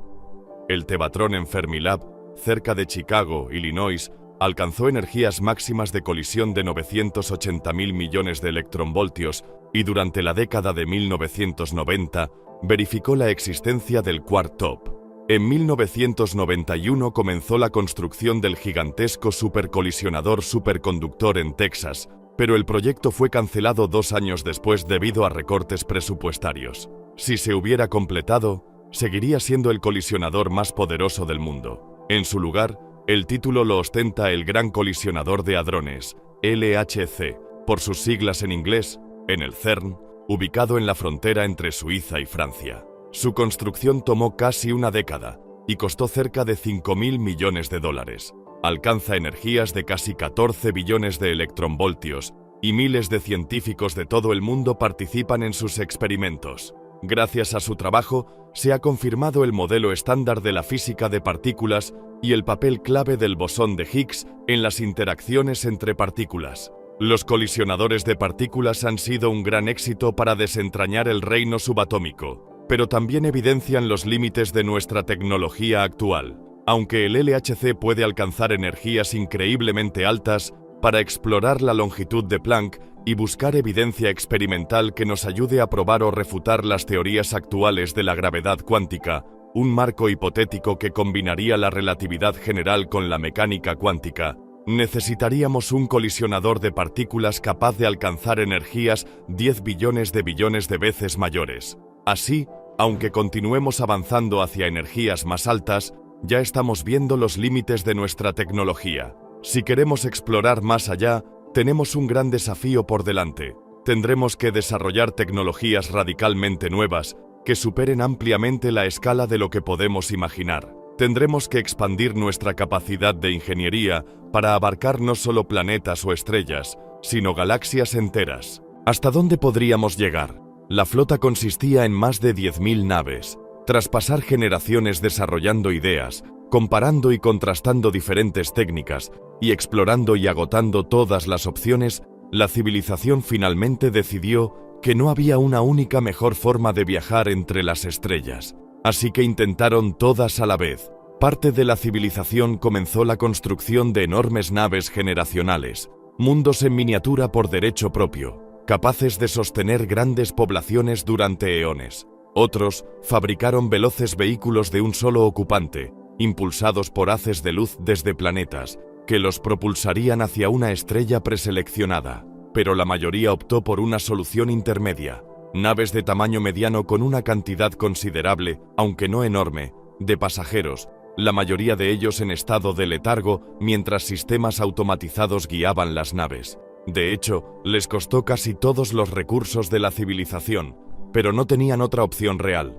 El Tevatron en Fermilab, cerca de Chicago, Illinois, alcanzó energías máximas de colisión de 980.000 millones de electronvoltios y durante la década de 1990 verificó la existencia del Quart Top. En 1991 comenzó la construcción del gigantesco supercolisionador superconductor en Texas, pero el proyecto fue cancelado 2 años después debido a recortes presupuestarios. Si se hubiera completado, seguiría siendo el colisionador más poderoso del mundo. En su lugar, el título lo ostenta el Gran Colisionador de Hadrones, LHC, por sus siglas en inglés, en el CERN, ubicado en la frontera entre Suiza y Francia. Su construcción tomó casi una década y costó cerca de 5.000 millones de dólares. Alcanza energías de casi 14 billones de electronvoltios y miles de científicos de todo el mundo participan en sus experimentos. Gracias a su trabajo, se ha confirmado el modelo estándar de la física de partículas y el papel clave del bosón de Higgs en las interacciones entre partículas. Los colisionadores de partículas han sido un gran éxito para desentrañar el reino subatómico, pero también evidencian los límites de nuestra tecnología actual. Aunque el LHC puede alcanzar energías increíblemente altas, para explorar la longitud de Planck y buscar evidencia experimental que nos ayude a probar o refutar las teorías actuales de la gravedad cuántica, un marco hipotético que combinaría la relatividad general con la mecánica cuántica, necesitaríamos un colisionador de partículas capaz de alcanzar energías 10 billones de veces mayores. Así, aunque continuemos avanzando hacia energías más altas, ya estamos viendo los límites de nuestra tecnología. Si queremos explorar más allá, tenemos un gran desafío por delante. Tendremos que desarrollar tecnologías radicalmente nuevas que superen ampliamente la escala de lo que podemos imaginar. Tendremos que expandir nuestra capacidad de ingeniería para abarcar no solo planetas o estrellas, sino galaxias enteras. ¿Hasta dónde podríamos llegar? La flota consistía en más de 10.000 naves. Tras pasar generaciones desarrollando ideas, comparando y contrastando diferentes técnicas, y explorando y agotando todas las opciones, la civilización finalmente decidió que no había una única mejor forma de viajar entre las estrellas. Así que intentaron todas a la vez. Parte de la civilización comenzó la construcción de enormes naves generacionales, mundos en miniatura por derecho propio, capaces de sostener grandes poblaciones durante eones. Otros fabricaron veloces vehículos de un solo ocupante, impulsados por haces de luz desde planetas, que los propulsarían hacia una estrella preseleccionada. Pero la mayoría optó por una solución intermedia, naves de tamaño mediano con una cantidad considerable, aunque no enorme, de pasajeros, la mayoría de ellos en estado de letargo mientras sistemas automatizados guiaban las naves. De hecho, les costó casi todos los recursos de la civilización, pero no tenían otra opción real.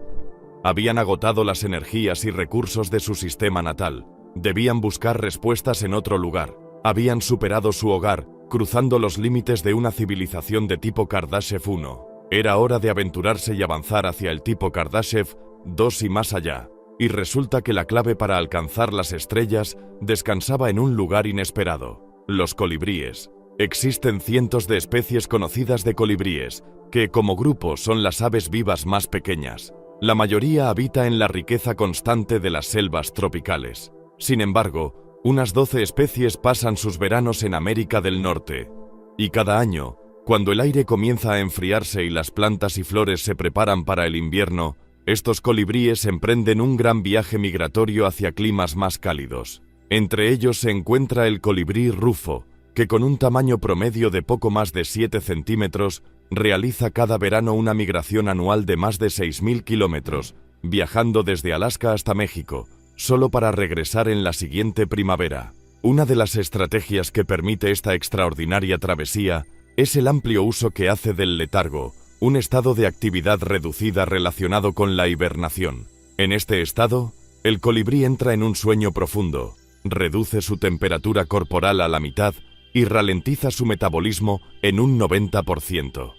Habían agotado las energías y recursos de su sistema natal. Debían buscar respuestas en otro lugar. Habían superado su hogar, cruzando los límites de una civilización de tipo Kardashev 1. Era hora de aventurarse y avanzar hacia el tipo Kardashev 2 y más allá. Y resulta que la clave para alcanzar las estrellas descansaba en un lugar inesperado: los colibríes. Existen cientos de especies conocidas de colibríes, que como grupo son las aves vivas más pequeñas. La mayoría habita en la riqueza constante de las selvas tropicales. Sin embargo, unas 12 especies pasan sus veranos en América del Norte. Y cada año, cuando el aire comienza a enfriarse y las plantas y flores se preparan para el invierno, estos colibríes emprenden un gran viaje migratorio hacia climas más cálidos. Entre ellos se encuentra el colibrí rufo, que con un tamaño promedio de poco más de 7 centímetros, realiza cada verano una migración anual de más de 6.000 kilómetros, viajando desde Alaska hasta México, solo para regresar en la siguiente primavera. Una de las estrategias que permite esta extraordinaria travesía es el amplio uso que hace del letargo, un estado de actividad reducida relacionado con la hibernación. En este estado, el colibrí entra en un sueño profundo, reduce su temperatura corporal a la mitad y ralentiza su metabolismo en un 90%.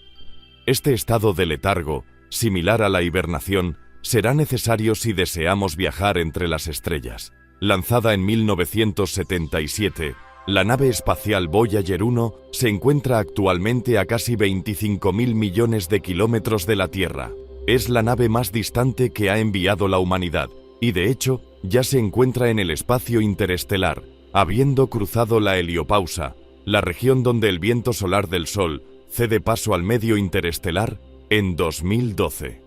Este estado de letargo, similar a la hibernación, será necesario si deseamos viajar entre las estrellas. Lanzada en 1977, la nave espacial Voyager 1 se encuentra actualmente a casi 25.000 millones de kilómetros de la Tierra. Es la nave más distante que ha enviado la humanidad, y de hecho, ya se encuentra en el espacio interestelar, habiendo cruzado la heliopausa, la región donde el viento solar del Sol cede paso al medio interestelar en 2012.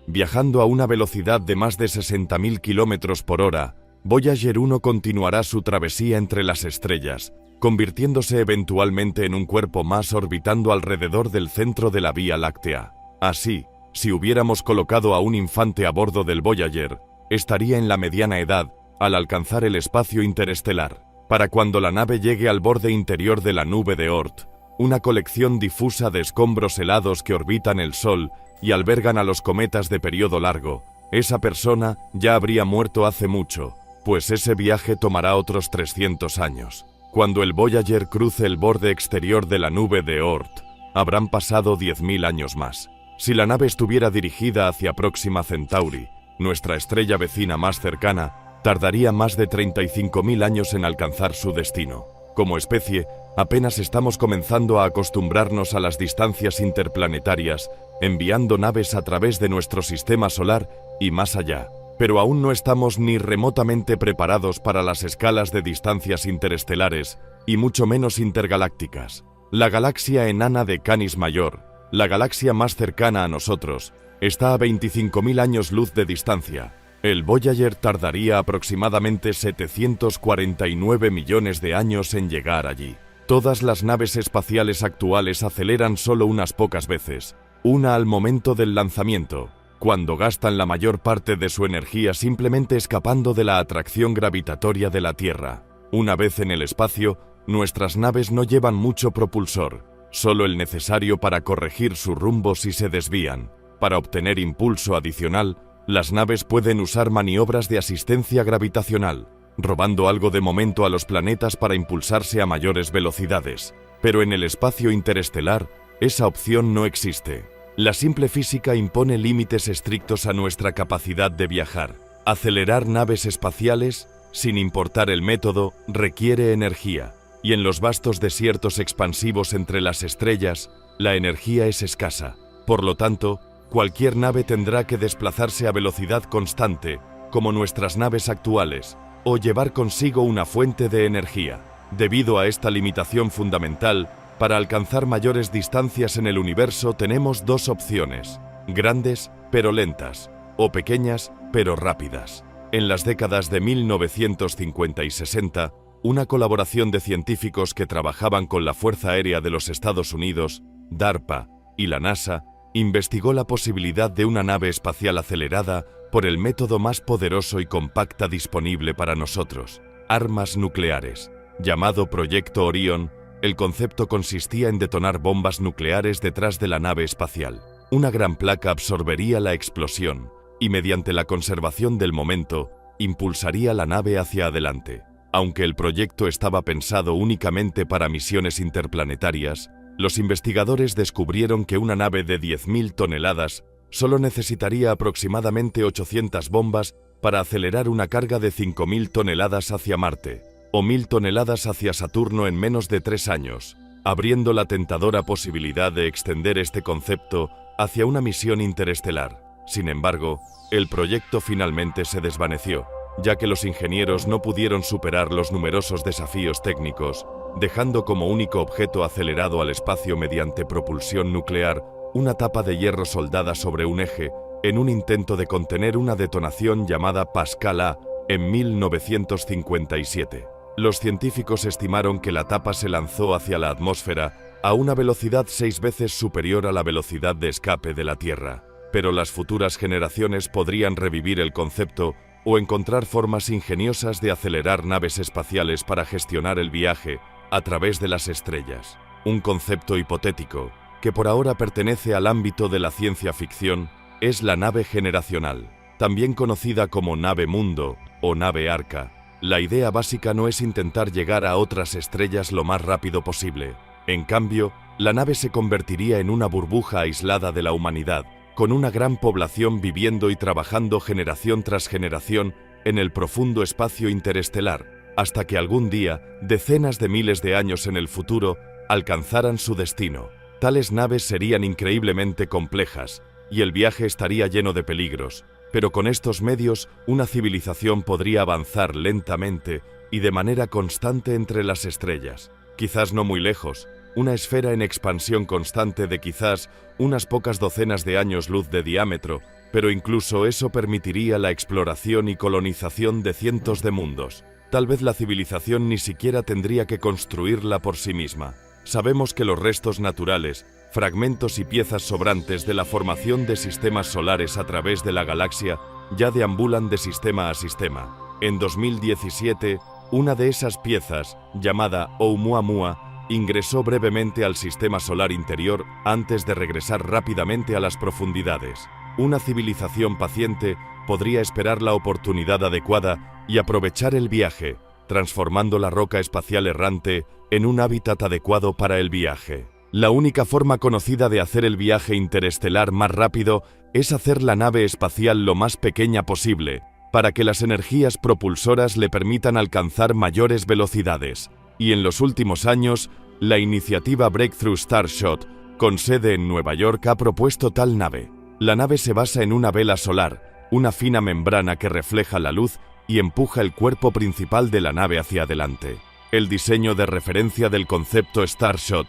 Viajando a una velocidad de más de 60.000 km por hora, Voyager 1 continuará su travesía entre las estrellas, convirtiéndose eventualmente en un cuerpo más orbitando alrededor del centro de la Vía Láctea. Así, si hubiéramos colocado a un infante a bordo del Voyager, estaría en la mediana edad al alcanzar el espacio interestelar. Para cuando la nave llegue al borde interior de la nube de Oort, una colección difusa de escombros helados que orbitan el Sol y albergan a los cometas de periodo largo, esa persona ya habría muerto hace mucho, pues ese viaje tomará otros 300 años. Cuando el Voyager cruce el borde exterior de la nube de Oort, habrán pasado 10.000 años más. Si la nave estuviera dirigida hacia Próxima Centauri, nuestra estrella vecina más cercana, tardaría más de 35.000 años en alcanzar su destino. Como especie, apenas estamos comenzando a acostumbrarnos a las distancias interplanetarias, enviando naves a través de nuestro sistema solar y más allá. Pero aún no estamos ni remotamente preparados para las escalas de distancias interestelares, y mucho menos intergalácticas. La galaxia enana de Canis Mayor, la galaxia más cercana a nosotros, está a 25.000 años luz de distancia. El Voyager tardaría aproximadamente 749 millones de años en llegar allí. Todas las naves espaciales actuales aceleran solo unas pocas veces, una al momento del lanzamiento, cuando gastan la mayor parte de su energía simplemente escapando de la atracción gravitatoria de la Tierra. Una vez en el espacio, nuestras naves no llevan mucho propulsor, solo el necesario para corregir su rumbo si se desvían. Para obtener impulso adicional, las naves pueden usar maniobras de asistencia gravitacional, robando algo de momento a los planetas para impulsarse a mayores velocidades. Pero en el espacio interestelar, esa opción no existe. La simple física impone límites estrictos a nuestra capacidad de viajar. Acelerar naves espaciales, sin importar el método, requiere energía, y en los vastos desiertos expansivos entre las estrellas, la energía es escasa. Por lo tanto, cualquier nave tendrá que desplazarse a velocidad constante, como nuestras naves actuales, o llevar consigo una fuente de energía. Debido a esta limitación fundamental, para alcanzar mayores distancias en el universo tenemos dos opciones: grandes pero lentas, o pequeñas pero rápidas. En las décadas de 1950 y 60, una colaboración de científicos que trabajaban con la Fuerza Aérea de los Estados Unidos, DARPA, y la NASA, investigó la posibilidad de una nave espacial acelerada por el método más poderoso y compacta disponible para nosotros: armas nucleares. Llamado Proyecto Orión, el concepto consistía en detonar bombas nucleares detrás de la nave espacial. Una gran placa absorbería la explosión y, mediante la conservación del momento, impulsaría la nave hacia adelante. Aunque el proyecto estaba pensado únicamente para misiones interplanetarias, los investigadores descubrieron que una nave de 10.000 toneladas solo necesitaría aproximadamente 800 bombas para acelerar una carga de 5.000 toneladas hacia Marte, o 1.000 toneladas hacia Saturno en menos de 3 años, abriendo la tentadora posibilidad de extender este concepto hacia una misión interestelar. Sin embargo, el proyecto finalmente se desvaneció, ya que los ingenieros no pudieron superar los numerosos desafíos técnicos, dejando como único objeto acelerado al espacio mediante propulsión nuclear una tapa de hierro soldada sobre un eje, en un intento de contener una detonación llamada Pascal A en 1957. Los científicos estimaron que la tapa se lanzó hacia la atmósfera a una velocidad 6 veces superior a la velocidad de escape de la Tierra. Pero las futuras generaciones podrían revivir el concepto o encontrar formas ingeniosas de acelerar naves espaciales para gestionar el viaje a través de las estrellas. Un concepto hipotético, que por ahora pertenece al ámbito de la ciencia ficción, es la nave generacional, también conocida como nave mundo o nave arca. La idea básica no es intentar llegar a otras estrellas lo más rápido posible. En cambio, la nave se convertiría en una burbuja aislada de la humanidad, con una gran población viviendo y trabajando generación tras generación en el profundo espacio interestelar, hasta que algún día, decenas de miles de años en el futuro, alcanzaran su destino. Tales naves serían increíblemente complejas, y el viaje estaría lleno de peligros, pero con estos medios una civilización podría avanzar lentamente y de manera constante entre las estrellas. Quizás no muy lejos, una esfera en expansión constante de quizás unas pocas docenas de años luz de diámetro, pero incluso eso permitiría la exploración y colonización de cientos de mundos. Tal vez la civilización ni siquiera tendría que construirla por sí misma. Sabemos que los restos naturales, fragmentos y piezas sobrantes de la formación de sistemas solares a través de la galaxia ya deambulan de sistema a sistema. En 2017, una de esas piezas, llamada Oumuamua, ingresó brevemente al sistema solar interior antes de regresar rápidamente a las profundidades. Una civilización paciente podría esperar la oportunidad adecuada y aprovechar el viaje, transformando la roca espacial errante en un hábitat adecuado para el viaje. La única forma conocida de hacer el viaje interestelar más rápido es hacer la nave espacial lo más pequeña posible, para que las energías propulsoras le permitan alcanzar mayores velocidades. Y en los últimos años, la iniciativa Breakthrough Starshot, con sede en Nueva York, ha propuesto tal nave. La nave se basa en una vela solar, una fina membrana que refleja la luz y empuja el cuerpo principal de la nave hacia adelante. El diseño de referencia del concepto Starshot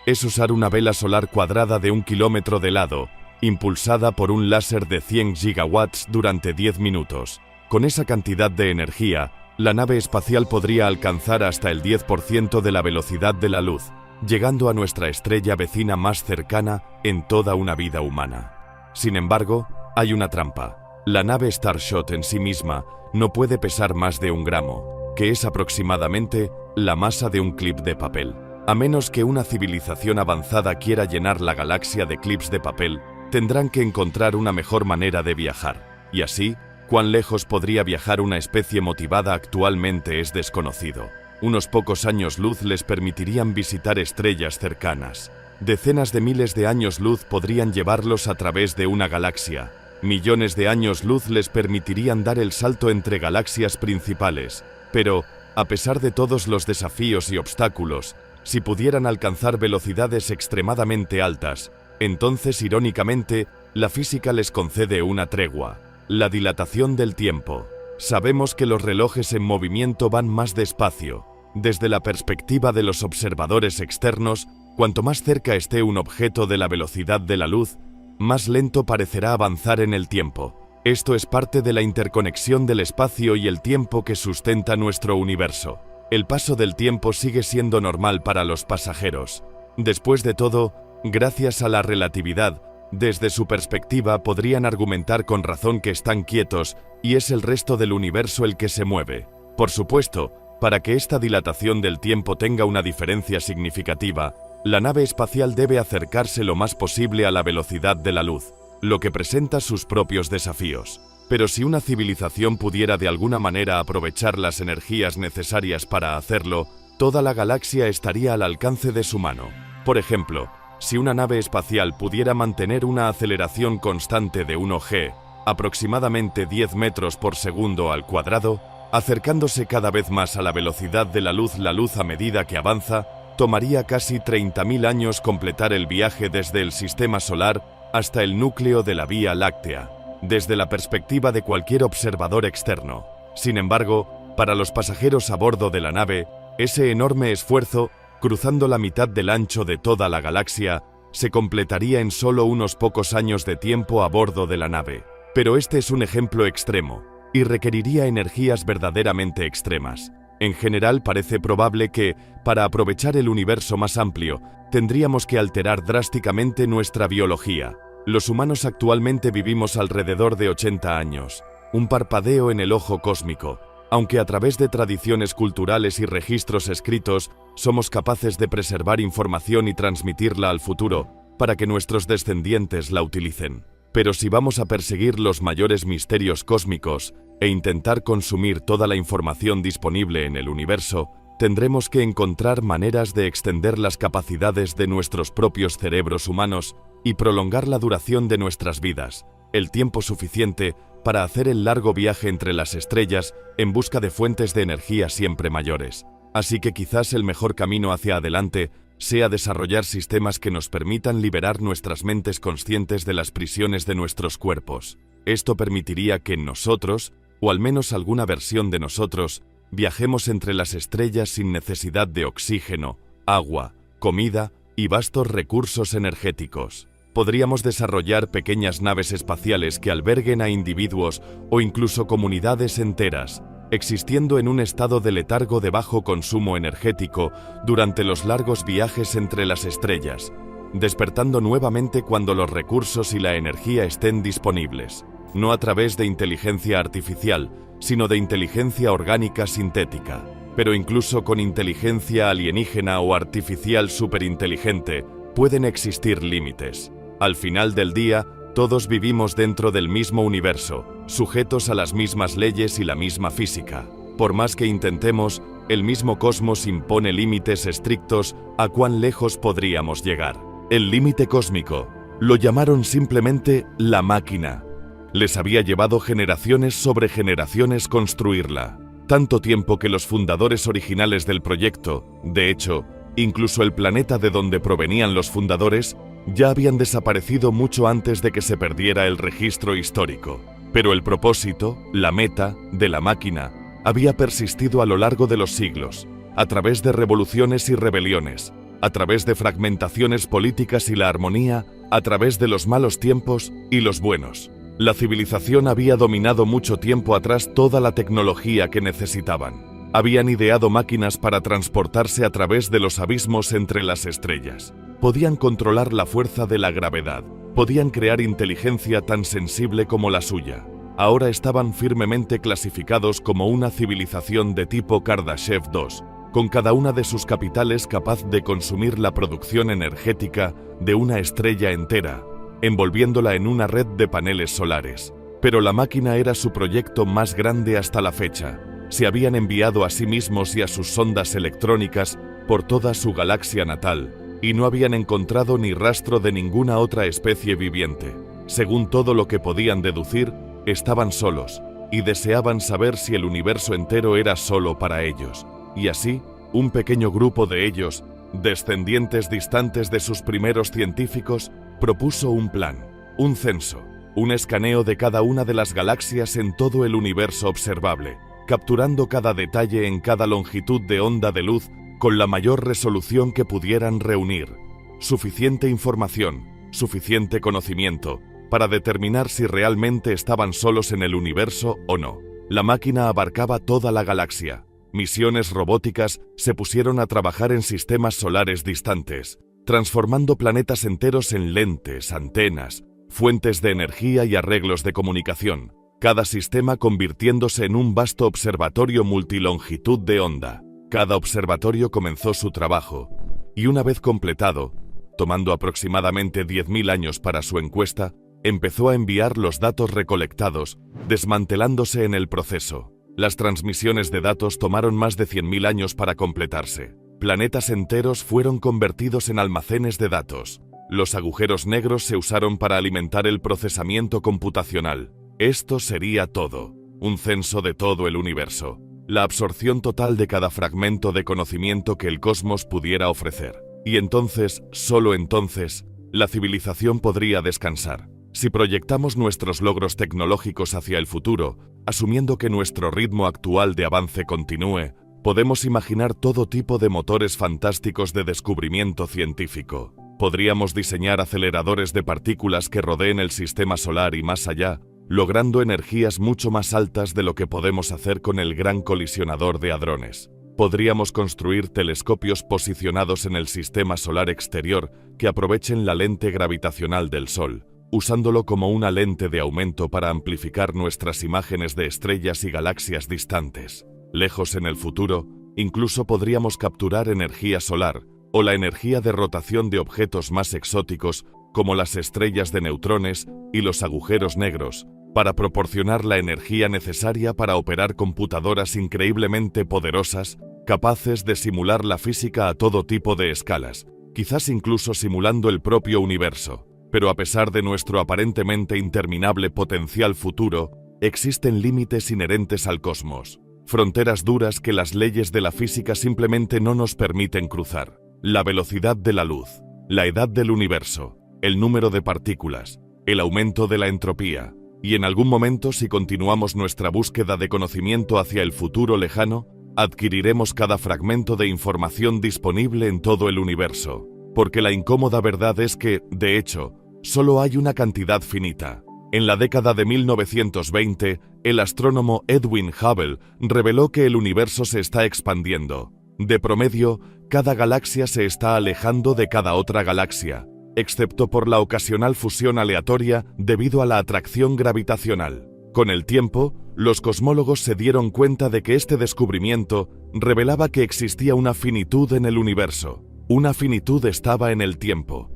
es usar una vela solar cuadrada de 1 kilómetro de lado, impulsada por un láser de 100 gigawatts durante 10 minutos. Con esa cantidad de energía, la nave espacial podría alcanzar hasta el 10% de la velocidad de la luz, llegando a nuestra estrella vecina más cercana en toda una vida humana. Sin embargo, hay una trampa. La nave Starshot en sí misma no puede pesar más de 1 gramo, que es aproximadamente la masa de un clip de papel. A menos que una civilización avanzada quiera llenar la galaxia de clips de papel, tendrán que encontrar una mejor manera de viajar. Y así, cuán lejos podría viajar una especie motivada actualmente es desconocido. Unos pocos años luz les permitirían visitar estrellas cercanas. Decenas de miles de años luz podrían llevarlos a través de una galaxia. Millones de años luz les permitirían dar el salto entre galaxias principales. Pero, a pesar de todos los desafíos y obstáculos, si pudieran alcanzar velocidades extremadamente altas, entonces, irónicamente, la física les concede una tregua: la dilatación del tiempo. Sabemos que los relojes en movimiento van más despacio. Desde la perspectiva de los observadores externos, cuanto más cerca esté un objeto de la velocidad de la luz, más lento parecerá avanzar en el tiempo. Esto es parte de la interconexión del espacio y el tiempo que sustenta nuestro universo. El paso del tiempo sigue siendo normal para los pasajeros. Después de todo, gracias a la relatividad, desde su perspectiva podrían argumentar con razón que están quietos y es el resto del universo el que se mueve. Por supuesto, para que esta dilatación del tiempo tenga una diferencia significativa, la nave espacial debe acercarse lo más posible a la velocidad de la luz, lo que presenta sus propios desafíos. Pero si una civilización pudiera de alguna manera aprovechar las energías necesarias para hacerlo, toda la galaxia estaría al alcance de su mano. Por ejemplo, si una nave espacial pudiera mantener una aceleración constante de 1 g, aproximadamente 10 metros por segundo al cuadrado, acercándose cada vez más a la velocidad de la luz a medida que avanza, tomaría casi 30.000 años completar el viaje desde el sistema solar hasta el núcleo de la Vía Láctea, desde la perspectiva de cualquier observador externo. Sin embargo, para los pasajeros a bordo de la nave, ese enorme esfuerzo, cruzando la mitad del ancho de toda la galaxia, se completaría en solo unos pocos años de tiempo a bordo de la nave. Pero este es un ejemplo extremo, y requeriría energías verdaderamente extremas. En general parece probable que, para aprovechar el universo más amplio, tendríamos que alterar drásticamente nuestra biología. Los humanos actualmente vivimos alrededor de 80 años, un parpadeo en el ojo cósmico, aunque a través de tradiciones culturales y registros escritos somos capaces de preservar información y transmitirla al futuro para que nuestros descendientes la utilicen. Pero si vamos a perseguir los mayores misterios cósmicos e intentar consumir toda la información disponible en el universo, tendremos que encontrar maneras de extender las capacidades de nuestros propios cerebros humanos y prolongar la duración de nuestras vidas, el tiempo suficiente para hacer el largo viaje entre las estrellas en busca de fuentes de energía siempre mayores. Así que quizás el mejor camino hacia adelante sea desarrollar sistemas que nos permitan liberar nuestras mentes conscientes de las prisiones de nuestros cuerpos. Esto permitiría que nosotros, o al menos alguna versión de nosotros, viajemos entre las estrellas sin necesidad de oxígeno, agua, comida y vastos recursos energéticos. Podríamos desarrollar pequeñas naves espaciales que alberguen a individuos o incluso comunidades enteras, existiendo en un estado de letargo de bajo consumo energético durante los largos viajes entre las estrellas, despertando nuevamente cuando los recursos y la energía estén disponibles, no a través de inteligencia artificial, sino de inteligencia orgánica sintética. Pero incluso con inteligencia alienígena o artificial superinteligente, pueden existir límites. Al final del día, todos vivimos dentro del mismo universo, sujetos a las mismas leyes y la misma física. Por más que intentemos, el mismo cosmos impone límites estrictos a cuán lejos podríamos llegar. El límite cósmico lo llamaron simplemente la máquina. Les había llevado generaciones sobre generaciones construirla. Tanto tiempo que los fundadores originales del proyecto, de hecho, incluso el planeta de donde provenían los fundadores, ya habían desaparecido mucho antes de que se perdiera el registro histórico. Pero el propósito, la meta, de la máquina, había persistido a lo largo de los siglos, a través de revoluciones y rebeliones, a través de fragmentaciones políticas y la armonía, a través de los malos tiempos y los buenos. La civilización había dominado mucho tiempo atrás toda la tecnología que necesitaban. Habían ideado máquinas para transportarse a través de los abismos entre las estrellas. Podían controlar la fuerza de la gravedad. Podían crear inteligencia tan sensible como la suya. Ahora estaban firmemente clasificados como una civilización de tipo Kardashev II, con cada una de sus capitales capaz de consumir la producción energética de una estrella entera, envolviéndola en una red de paneles solares. Pero la máquina era su proyecto más grande hasta la fecha. Se habían enviado a sí mismos y a sus sondas electrónicas por toda su galaxia natal, y no habían encontrado ni rastro de ninguna otra especie viviente. Según todo lo que podían deducir, estaban solos, y deseaban saber si el universo entero era solo para ellos. Y así, un pequeño grupo de ellos, descendientes distantes de sus primeros científicos, propuso un plan, un censo, un escaneo de cada una de las galaxias en todo el universo observable, capturando cada detalle en cada longitud de onda de luz con la mayor resolución que pudieran reunir. Suficiente información, suficiente conocimiento, para determinar si realmente estaban solos en el universo o no. La máquina abarcaba toda la galaxia. Misiones robóticas se pusieron a trabajar en sistemas solares distantes, transformando planetas enteros en lentes, antenas, fuentes de energía y arreglos de comunicación, cada sistema convirtiéndose en un vasto observatorio multilongitud de onda. Cada observatorio comenzó su trabajo, y una vez completado, tomando aproximadamente 10.000 años para su encuesta, empezó a enviar los datos recolectados, desmantelándose en el proceso. Las transmisiones de datos tomaron más de 100.000 años para completarse. Planetas enteros fueron convertidos en almacenes de datos. Los agujeros negros se usaron para alimentar el procesamiento computacional. Esto sería todo. Un censo de todo el universo. La absorción total de cada fragmento de conocimiento que el cosmos pudiera ofrecer. Y entonces, solo entonces, la civilización podría descansar. Si proyectamos nuestros logros tecnológicos hacia el futuro, asumiendo que nuestro ritmo actual de avance continúe, podemos imaginar todo tipo de motores fantásticos de descubrimiento científico. Podríamos diseñar aceleradores de partículas que rodeen el sistema solar y más allá, logrando energías mucho más altas de lo que podemos hacer con el gran colisionador de hadrones. Podríamos construir telescopios posicionados en el sistema solar exterior que aprovechen la lente gravitacional del Sol, usándolo como una lente de aumento para amplificar nuestras imágenes de estrellas y galaxias distantes. Lejos en el futuro, incluso podríamos capturar energía solar o la energía de rotación de objetos más exóticos como las estrellas de neutrones y los agujeros negros, para proporcionar la energía necesaria para operar computadoras increíblemente poderosas, capaces de simular la física a todo tipo de escalas, quizás incluso simulando el propio universo. Pero a pesar de nuestro aparentemente interminable potencial futuro, existen límites inherentes al cosmos, fronteras duras que las leyes de la física simplemente no nos permiten cruzar. La velocidad de la luz, la edad del universo, el número de partículas, el aumento de la entropía, y en algún momento, si continuamos nuestra búsqueda de conocimiento hacia el futuro lejano, adquiriremos cada fragmento de información disponible en todo el universo, porque la incómoda verdad es que, de hecho, solo hay una cantidad finita. En la década de 1920, el astrónomo Edwin Hubble reveló que el universo se está expandiendo. De promedio, cada galaxia se está alejando de cada otra galaxia, excepto por la ocasional fusión aleatoria debido a la atracción gravitacional. Con el tiempo, los cosmólogos se dieron cuenta de que este descubrimiento revelaba que existía una finitud en el universo. Una finitud estaba en el tiempo.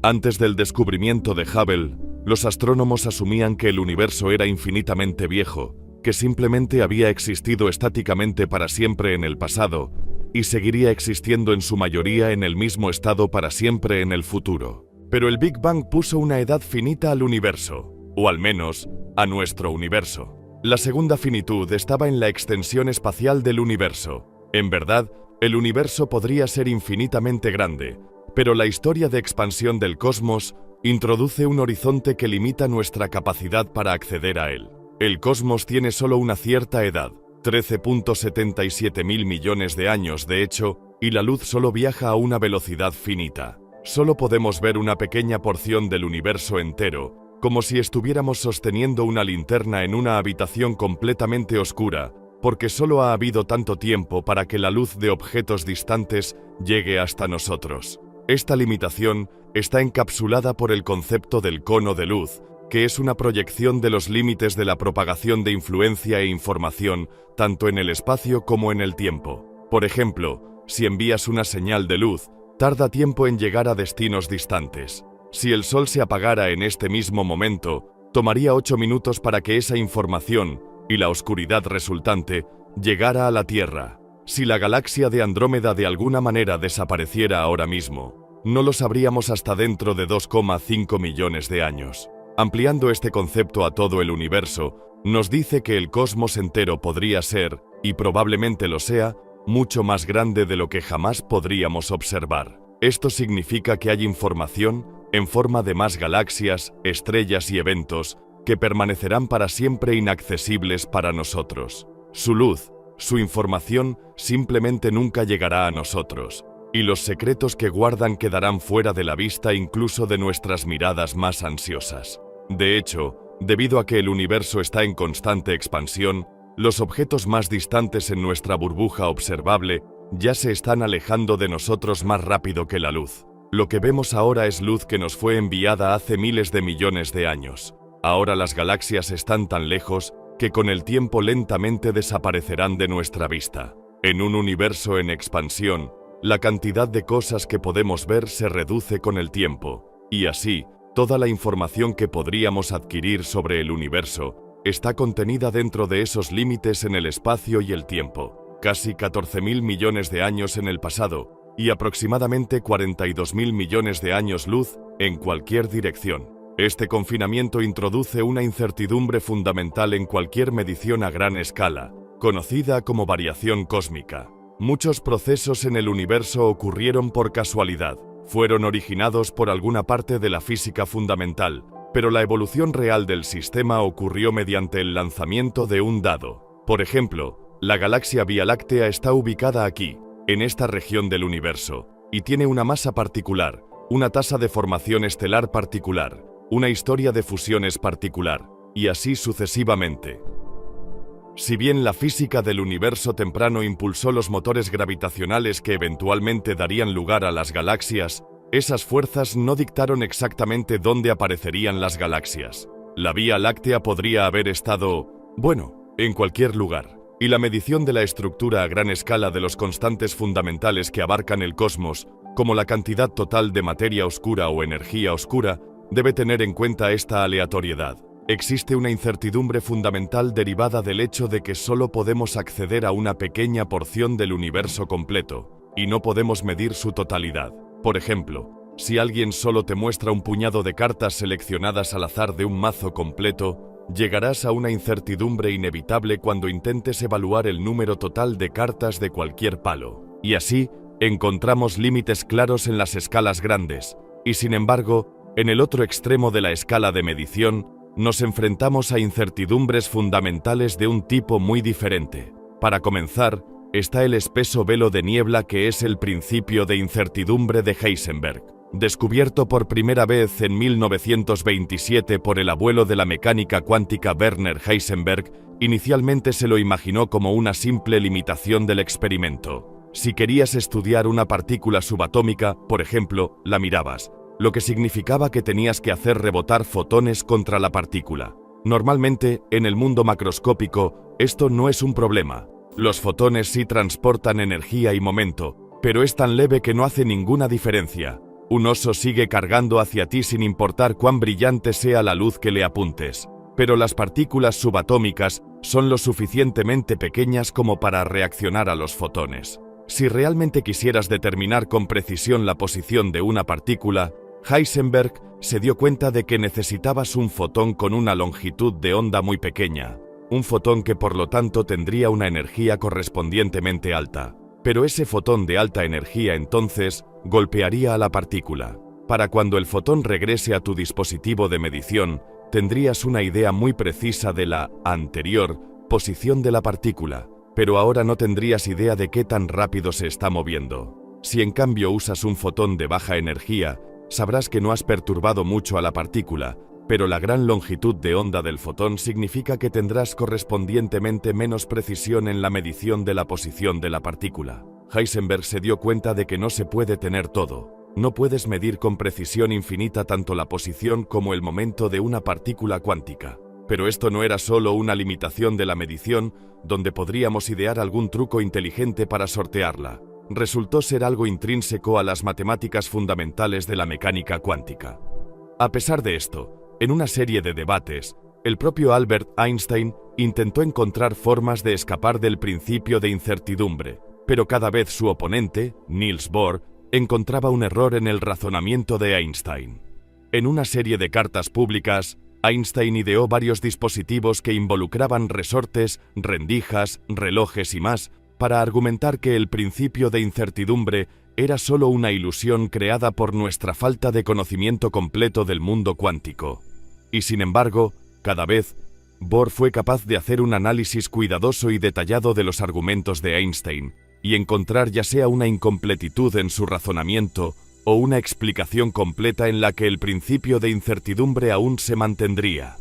Antes del descubrimiento de Hubble, los astrónomos asumían que el universo era infinitamente viejo, que simplemente había existido estáticamente para siempre en el pasado, y seguiría existiendo en su mayoría en el mismo estado para siempre en el futuro. Pero el Big Bang puso una edad finita al universo, o al menos, a nuestro universo. La segunda finitud estaba en la extensión espacial del universo. En verdad, el universo podría ser infinitamente grande, pero la historia de expansión del cosmos introduce un horizonte que limita nuestra capacidad para acceder a él. El cosmos tiene solo una cierta edad, 13.77 mil millones de años de hecho, y la luz solo viaja a una velocidad finita. Solo podemos ver una pequeña porción del universo entero, como si estuviéramos sosteniendo una linterna en una habitación completamente oscura, porque solo ha habido tanto tiempo para que la luz de objetos distantes llegue hasta nosotros. Esta limitación está encapsulada por el concepto del cono de luz, que es una proyección de los límites de la propagación de influencia e información, tanto en el espacio como en el tiempo. Por ejemplo, si envías una señal de luz, tarda tiempo en llegar a destinos distantes. Si el sol se apagara en este mismo momento, tomaría 8 minutos para que esa información, y la oscuridad resultante, llegara a la Tierra. Si la galaxia de Andrómeda de alguna manera desapareciera ahora mismo, no lo sabríamos hasta dentro de 2,5 millones de años. Ampliando este concepto a todo el universo, nos dice que el cosmos entero podría ser, y probablemente lo sea, mucho más grande de lo que jamás podríamos observar. Esto significa que hay información, en forma de más galaxias, estrellas y eventos, que permanecerán para siempre inaccesibles para nosotros. Su luz, su información, simplemente nunca llegará a nosotros, y los secretos que guardan quedarán fuera de la vista incluso de nuestras miradas más ansiosas. De hecho, debido a que el universo está en constante expansión, los objetos más distantes en nuestra burbuja observable ya se están alejando de nosotros más rápido que la luz. Lo que vemos ahora es luz que nos fue enviada hace miles de millones de años. Ahora las galaxias están tan lejos que con el tiempo lentamente desaparecerán de nuestra vista. En un universo en expansión, la cantidad de cosas que podemos ver se reduce con el tiempo, y así, toda la información que podríamos adquirir sobre el universo está contenida dentro de esos límites en el espacio y el tiempo. Casi 14.000 millones de años en el pasado y aproximadamente 42.000 millones de años luz en cualquier dirección. Este confinamiento introduce una incertidumbre fundamental en cualquier medición a gran escala, conocida como variación cósmica. Muchos procesos en el universo ocurrieron por casualidad. Fueron originados por alguna parte de la física fundamental, pero la evolución real del sistema ocurrió mediante el lanzamiento de un dado. Por ejemplo, la galaxia Vía Láctea está ubicada aquí, en esta región del universo, y tiene una masa particular, una tasa de formación estelar particular, una historia de fusiones particular, y así sucesivamente. Si bien la física del universo temprano impulsó los motores gravitacionales que eventualmente darían lugar a las galaxias, esas fuerzas no dictaron exactamente dónde aparecerían las galaxias. La Vía Láctea podría haber estado, bueno, en cualquier lugar. Y la medición de la estructura a gran escala de los constantes fundamentales que abarcan el cosmos, como la cantidad total de materia oscura o energía oscura, debe tener en cuenta esta aleatoriedad. Existe una incertidumbre fundamental derivada del hecho de que solo podemos acceder a una pequeña porción del universo completo, y no podemos medir su totalidad. Por ejemplo, si alguien solo te muestra un puñado de cartas seleccionadas al azar de un mazo completo, llegarás a una incertidumbre inevitable cuando intentes evaluar el número total de cartas de cualquier palo. Y así, encontramos límites claros en las escalas grandes, y sin embargo, en el otro extremo de la escala de medición, nos enfrentamos a incertidumbres fundamentales de un tipo muy diferente. Para comenzar, está el espeso velo de niebla que es el principio de incertidumbre de Heisenberg. Descubierto por primera vez en 1927 por el abuelo de la mecánica cuántica Werner Heisenberg, inicialmente se lo imaginó como una simple limitación del experimento. Si querías estudiar una partícula subatómica, por ejemplo, la mirabas, lo que significaba que tenías que hacer rebotar fotones contra la partícula. Normalmente, en el mundo macroscópico, esto no es un problema. Los fotones sí transportan energía y momento, pero es tan leve que no hace ninguna diferencia. Un oso sigue cargando hacia ti sin importar cuán brillante sea la luz que le apuntes. Pero las partículas subatómicas son lo suficientemente pequeñas como para reaccionar a los fotones. Si realmente quisieras determinar con precisión la posición de una partícula, Heisenberg se dio cuenta de que necesitabas un fotón con una longitud de onda muy pequeña, un fotón que por lo tanto tendría una energía correspondientemente alta. Pero ese fotón de alta energía entonces golpearía a la partícula. Para cuando el fotón regrese a tu dispositivo de medición, tendrías una idea muy precisa de la anterior posición de la partícula, pero ahora no tendrías idea de qué tan rápido se está moviendo. Si en cambio usas un fotón de baja energía, sabrás que no has perturbado mucho a la partícula, pero la gran longitud de onda del fotón significa que tendrás correspondientemente menos precisión en la medición de la posición de la partícula. Heisenberg se dio cuenta de que no se puede tener todo. No puedes medir con precisión infinita tanto la posición como el momento de una partícula cuántica. Pero esto no era solo una limitación de la medición, donde podríamos idear algún truco inteligente para sortearla. Resultó ser algo intrínseco a las matemáticas fundamentales de la mecánica cuántica. A pesar de esto, en una serie de debates, el propio Albert Einstein intentó encontrar formas de escapar del principio de incertidumbre, pero cada vez su oponente, Niels Bohr, encontraba un error en el razonamiento de Einstein. En una serie de cartas públicas, Einstein ideó varios dispositivos que involucraban resortes, rendijas, relojes y más, para argumentar que el principio de incertidumbre era solo una ilusión creada por nuestra falta de conocimiento completo del mundo cuántico. Y sin embargo, cada vez, Bohr fue capaz de hacer un análisis cuidadoso y detallado de los argumentos de Einstein, y encontrar ya sea una incompletitud en su razonamiento o una explicación completa en la que el principio de incertidumbre aún se mantendría.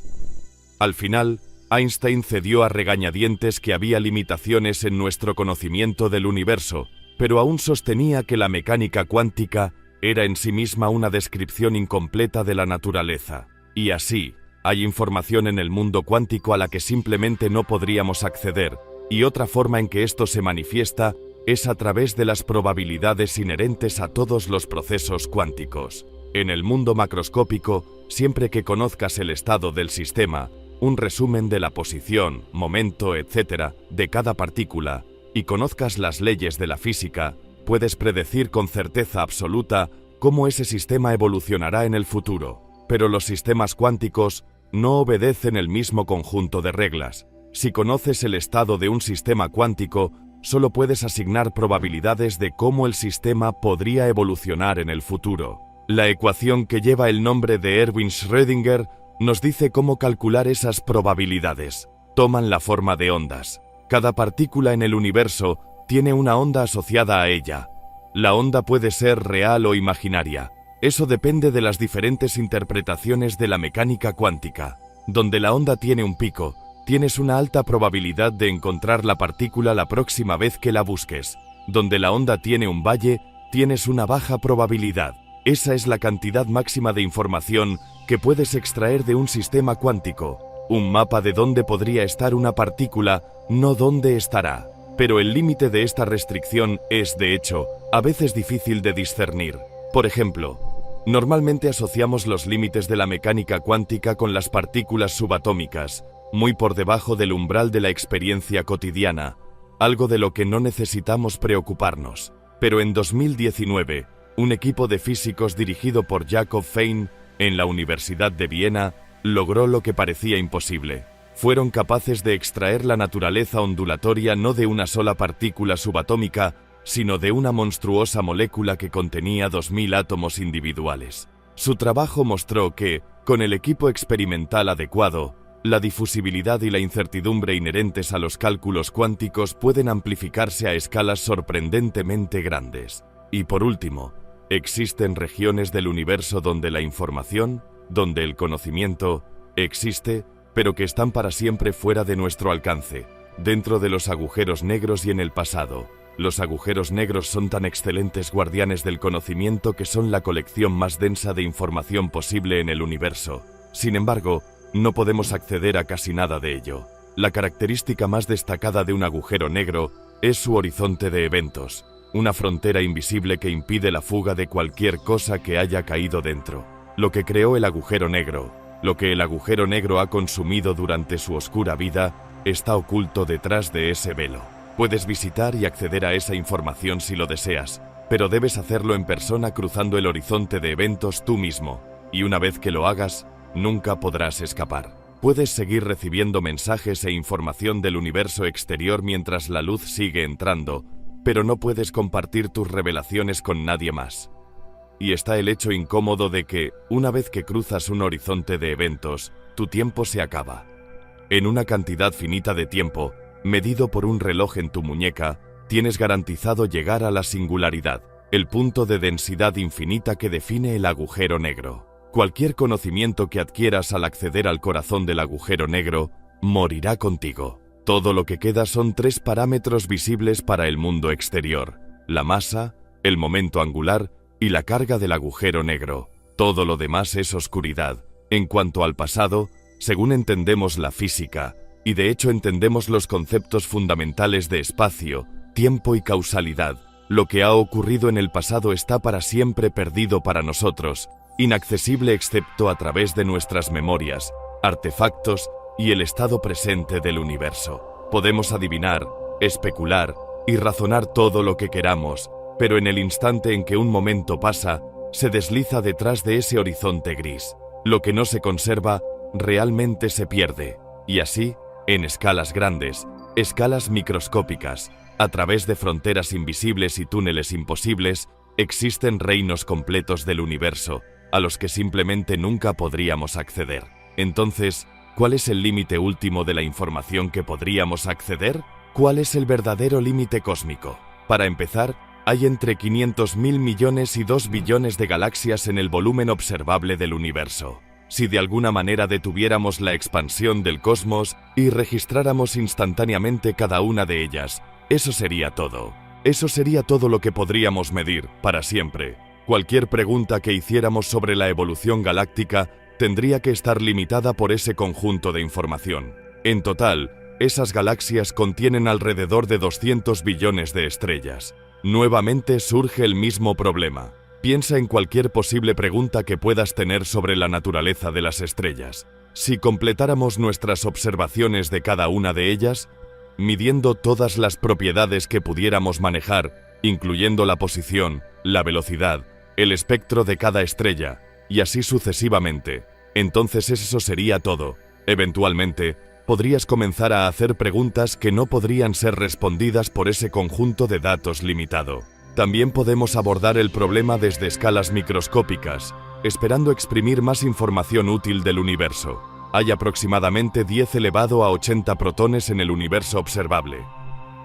Al final, Einstein cedió a regañadientes que había limitaciones en nuestro conocimiento del universo, pero aún sostenía que la mecánica cuántica era en sí misma una descripción incompleta de la naturaleza. Y así, hay información en el mundo cuántico a la que simplemente no podríamos acceder, y otra forma en que esto se manifiesta es a través de las probabilidades inherentes a todos los procesos cuánticos. En el mundo macroscópico, siempre que conozcas el estado del sistema, un resumen de la posición, momento, etc., de cada partícula, y conozcas las leyes de la física, puedes predecir con certeza absoluta cómo ese sistema evolucionará en el futuro. Pero los sistemas cuánticos no obedecen el mismo conjunto de reglas. Si conoces el estado de un sistema cuántico, solo puedes asignar probabilidades de cómo el sistema podría evolucionar en el futuro. La ecuación que lleva el nombre de Erwin Schrödinger nos dice cómo calcular esas probabilidades. Toman la forma de ondas. Cada partícula en el universo tiene una onda asociada a ella. La onda puede ser real o imaginaria. Eso depende de las diferentes interpretaciones de la mecánica cuántica. Donde la onda tiene un pico, tienes una alta probabilidad de encontrar la partícula la próxima vez que la busques. Donde la onda tiene un valle, tienes una baja probabilidad. Esa es la cantidad máxima de información que puedes extraer de un sistema cuántico. Un mapa de dónde podría estar una partícula, no dónde estará. Pero el límite de esta restricción es, de hecho, a veces difícil de discernir. Por ejemplo, normalmente asociamos los límites de la mecánica cuántica con las partículas subatómicas, muy por debajo del umbral de la experiencia cotidiana, algo de lo que no necesitamos preocuparnos. Pero en 2019, un equipo de físicos dirigido por Jakob Fein, en la Universidad de Viena, logró lo que parecía imposible. Fueron capaces de extraer la naturaleza ondulatoria no de una sola partícula subatómica, sino de una monstruosa molécula que contenía 2000 átomos individuales. Su trabajo mostró que, con el equipo experimental adecuado, La difusibilidad y la incertidumbre inherentes a los cálculos cuánticos pueden amplificarse a escalas sorprendentemente grandes. Y por último, existen regiones del universo donde la información, donde el conocimiento, existe, pero que están para siempre fuera de nuestro alcance, dentro de los agujeros negros y en el pasado. Los agujeros negros son tan excelentes guardianes del conocimiento que son la colección más densa de información posible en el universo. Sin embargo, no podemos acceder a casi nada de ello. La característica más destacada de un agujero negro es su horizonte de eventos, una frontera invisible que impide la fuga de cualquier cosa que haya caído dentro. Lo que creó el agujero negro, lo que el agujero negro ha consumido durante su oscura vida, está oculto detrás de ese velo. Puedes visitar y acceder a esa información si lo deseas, pero debes hacerlo en persona cruzando el horizonte de eventos tú mismo, y una vez que lo hagas, nunca podrás escapar. Puedes seguir recibiendo mensajes e información del universo exterior mientras la luz sigue entrando, pero no puedes compartir tus revelaciones con nadie más. Y está el hecho incómodo de que, una vez que cruzas un horizonte de eventos, tu tiempo se acaba. En una cantidad finita de tiempo, medido por un reloj en tu muñeca, tienes garantizado llegar a la singularidad, el punto de densidad infinita que define el agujero negro. Cualquier conocimiento que adquieras al acceder al corazón del agujero negro, morirá contigo. Todo lo que queda son 3 parámetros visibles para el mundo exterior: la masa, el momento angular y la carga del agujero negro. Todo lo demás es oscuridad. En cuanto al pasado, según entendemos la física, y de hecho entendemos los conceptos fundamentales de espacio, tiempo y causalidad, lo que ha ocurrido en el pasado está para siempre perdido para nosotros, inaccesible excepto a través de nuestras memorias, artefactos y el estado presente del universo. Podemos adivinar, especular y razonar todo lo que queramos, pero en el instante en que un momento pasa, se desliza detrás de ese horizonte gris. Lo que no se conserva, realmente se pierde. Y así, en escalas grandes, escalas microscópicas, a través de fronteras invisibles y túneles imposibles, existen reinos completos del universo, a los que simplemente nunca podríamos acceder. Entonces, ¿cuál es el límite último de la información que podríamos acceder? ¿Cuál es el verdadero límite cósmico? Para empezar, hay entre 500.000 millones y 2 billones de galaxias en el volumen observable del universo. Si de alguna manera detuviéramos la expansión del cosmos y registráramos instantáneamente cada una de ellas, eso sería todo. Eso sería todo lo que podríamos medir, para siempre. Cualquier pregunta que hiciéramos sobre la evolución galáctica tendría que estar limitada por ese conjunto de información. En total, esas galaxias contienen alrededor de 200 billones de estrellas. Nuevamente surge el mismo problema. Piensa en cualquier posible pregunta que puedas tener sobre la naturaleza de las estrellas. Si completáramos nuestras observaciones de cada una de ellas, midiendo todas las propiedades que pudiéramos manejar, incluyendo la posición, la velocidad, el espectro de cada estrella, y así sucesivamente, entonces eso sería todo. Eventualmente, podrías comenzar a hacer preguntas que no podrían ser respondidas por ese conjunto de datos limitado. También podemos abordar el problema desde escalas microscópicas, esperando exprimir más información útil del universo. Hay aproximadamente 10 elevado a 80 protones en el universo observable.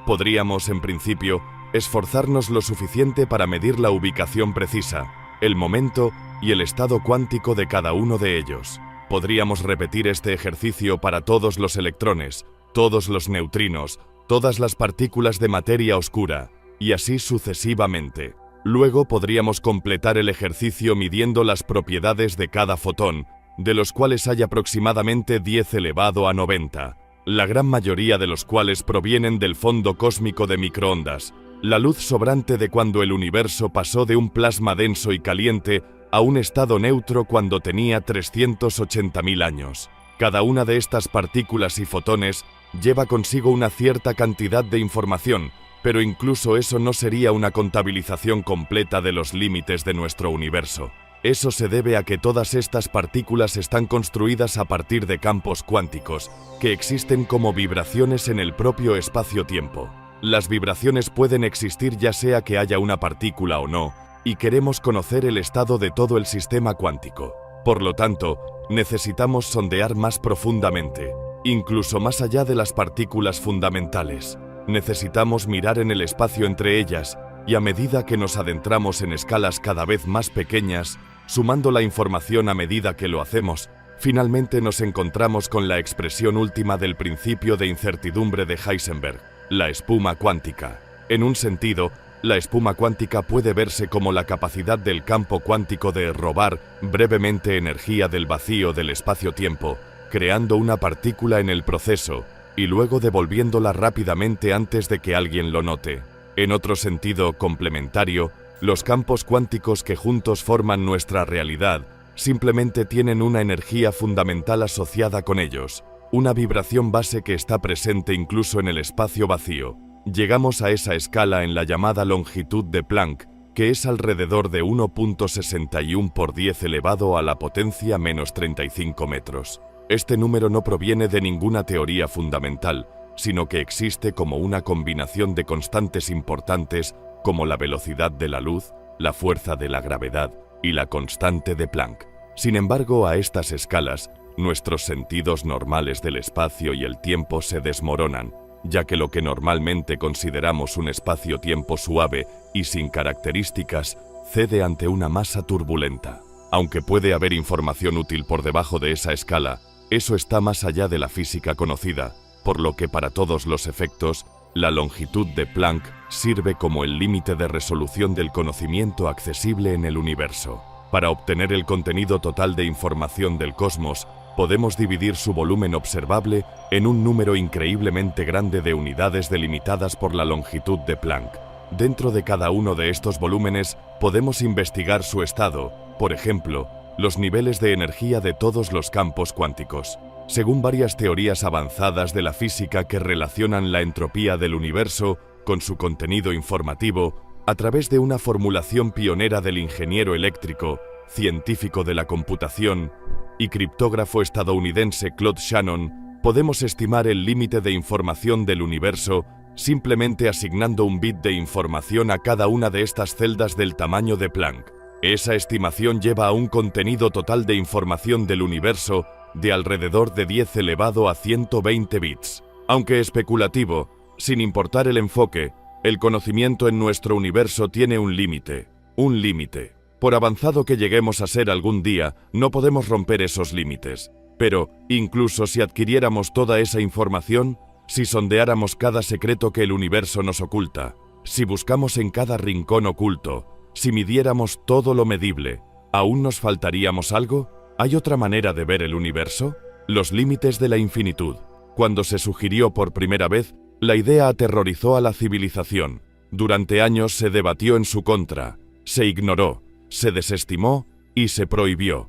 Podríamos, en principio, esforzarnos lo suficiente para medir la ubicación precisa, el momento y el estado cuántico de cada uno de ellos. Podríamos repetir este ejercicio para todos los electrones, todos los neutrinos, todas las partículas de materia oscura, y así sucesivamente. Luego podríamos completar el ejercicio midiendo las propiedades de cada fotón, de los cuales hay aproximadamente 10 elevado a 90, la gran mayoría de los cuales provienen del fondo cósmico de microondas, la luz sobrante de cuando el universo pasó de un plasma denso y caliente a un estado neutro cuando tenía 380.000 años. Cada una de estas partículas y fotones lleva consigo una cierta cantidad de información, pero incluso eso no sería una contabilización completa de los límites de nuestro universo. Eso se debe a que todas estas partículas están construidas a partir de campos cuánticos, que existen como vibraciones en el propio espacio-tiempo. Las vibraciones pueden existir ya sea que haya una partícula o no, y queremos conocer el estado de todo el sistema cuántico. Por lo tanto, necesitamos sondear más profundamente, incluso más allá de las partículas fundamentales. Necesitamos mirar en el espacio entre ellas, y a medida que nos adentramos en escalas cada vez más pequeñas, sumando la información a medida que lo hacemos, finalmente nos encontramos con la expresión última del principio de incertidumbre de Heisenberg, la espuma cuántica. En un sentido, la espuma cuántica puede verse como la capacidad del campo cuántico de robar brevemente energía del vacío del espacio-tiempo, creando una partícula en el proceso, y luego devolviéndola rápidamente antes de que alguien lo note. En otro sentido complementario, los campos cuánticos que juntos forman nuestra realidad simplemente tienen una energía fundamental asociada con ellos, una vibración base que está presente incluso en el espacio vacío. Llegamos a esa escala en la llamada longitud de Planck, que es alrededor de 1.61 por 10 elevado a la potencia menos 35 metros. Este número no proviene de ninguna teoría fundamental, sino que existe como una combinación de constantes importantes como la velocidad de la luz, la fuerza de la gravedad y la constante de Planck. Sin embargo, a estas escalas, nuestros sentidos normales del espacio y el tiempo se desmoronan, ya que lo que normalmente consideramos un espacio-tiempo suave y sin características cede ante una masa turbulenta. Aunque puede haber información útil por debajo de esa escala, eso está más allá de la física conocida, por lo que para todos los efectos, la longitud de Planck sirve como el límite de resolución del conocimiento accesible en el universo. Para obtener el contenido total de información del cosmos, podemos dividir su volumen observable en un número increíblemente grande de unidades delimitadas por la longitud de Planck. Dentro de cada uno de estos volúmenes podemos investigar su estado, por ejemplo, los niveles de energía de todos los campos cuánticos. Según varias teorías avanzadas de la física que relacionan la entropía del universo con su contenido informativo, a través de una formulación pionera del ingeniero eléctrico, científico de la computación y criptógrafo estadounidense Claude Shannon, podemos estimar el límite de información del universo simplemente asignando un bit de información a cada una de estas celdas del tamaño de Planck. Esa estimación lleva a un contenido total de información del universo de alrededor de 10 elevado a 120 bits. Aunque especulativo, sin importar el enfoque, el conocimiento en nuestro universo tiene un límite. Un límite. Por avanzado que lleguemos a ser algún día, no podemos romper esos límites. Pero, incluso si adquiriéramos toda esa información, si sondeáramos cada secreto que el universo nos oculta, si buscamos en cada rincón oculto, si midiéramos todo lo medible, ¿aún nos faltaríamos algo? ¿Hay otra manera de ver el universo? Los límites de la infinitud. Cuando se sugirió por primera vez, la idea aterrorizó a la civilización. Durante años se debatió en su contra, se ignoró, se desestimó y se prohibió.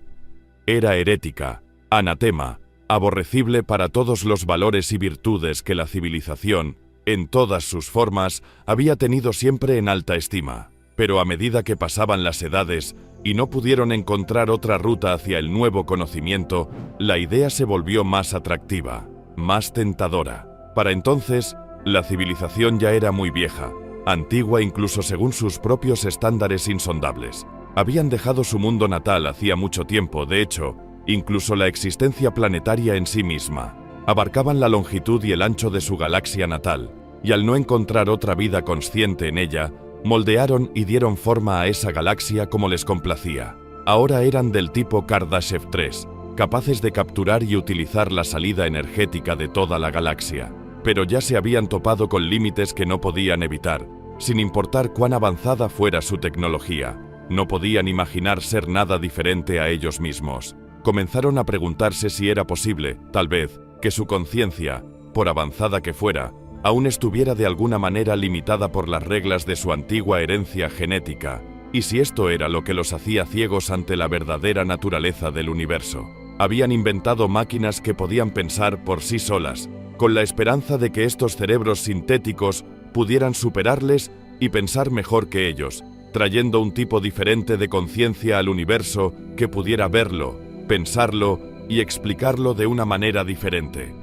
Era herética, anatema, aborrecible para todos los valores y virtudes que la civilización, en todas sus formas, había tenido siempre en alta estima. Pero a medida que pasaban las edades y no pudieron encontrar otra ruta hacia el nuevo conocimiento, la idea se volvió más atractiva, más tentadora. Para entonces, la civilización ya era muy vieja, antigua incluso según sus propios estándares insondables. Habían dejado su mundo natal hacía mucho tiempo, de hecho, incluso la existencia planetaria en sí misma. Abarcaban la longitud y el ancho de su galaxia natal, y al no encontrar otra vida consciente en ella, moldearon y dieron forma a esa galaxia como les complacía. Ahora eran del tipo Kardashev 3, capaces de capturar y utilizar la salida energética de toda la galaxia. Pero ya se habían topado con límites que no podían evitar, sin importar cuán avanzada fuera su tecnología. No podían imaginar ser nada diferente a ellos mismos. Comenzaron a preguntarse si era posible, tal vez, que su conciencia, por avanzada que fuera, aún estuviera de alguna manera limitada por las reglas de su antigua herencia genética, y si esto era lo que los hacía ciegos ante la verdadera naturaleza del universo. Habían inventado máquinas que podían pensar por sí solas, con la esperanza de que estos cerebros sintéticos pudieran superarles y pensar mejor que ellos, trayendo un tipo diferente de conciencia al universo que pudiera verlo, pensarlo y explicarlo de una manera diferente.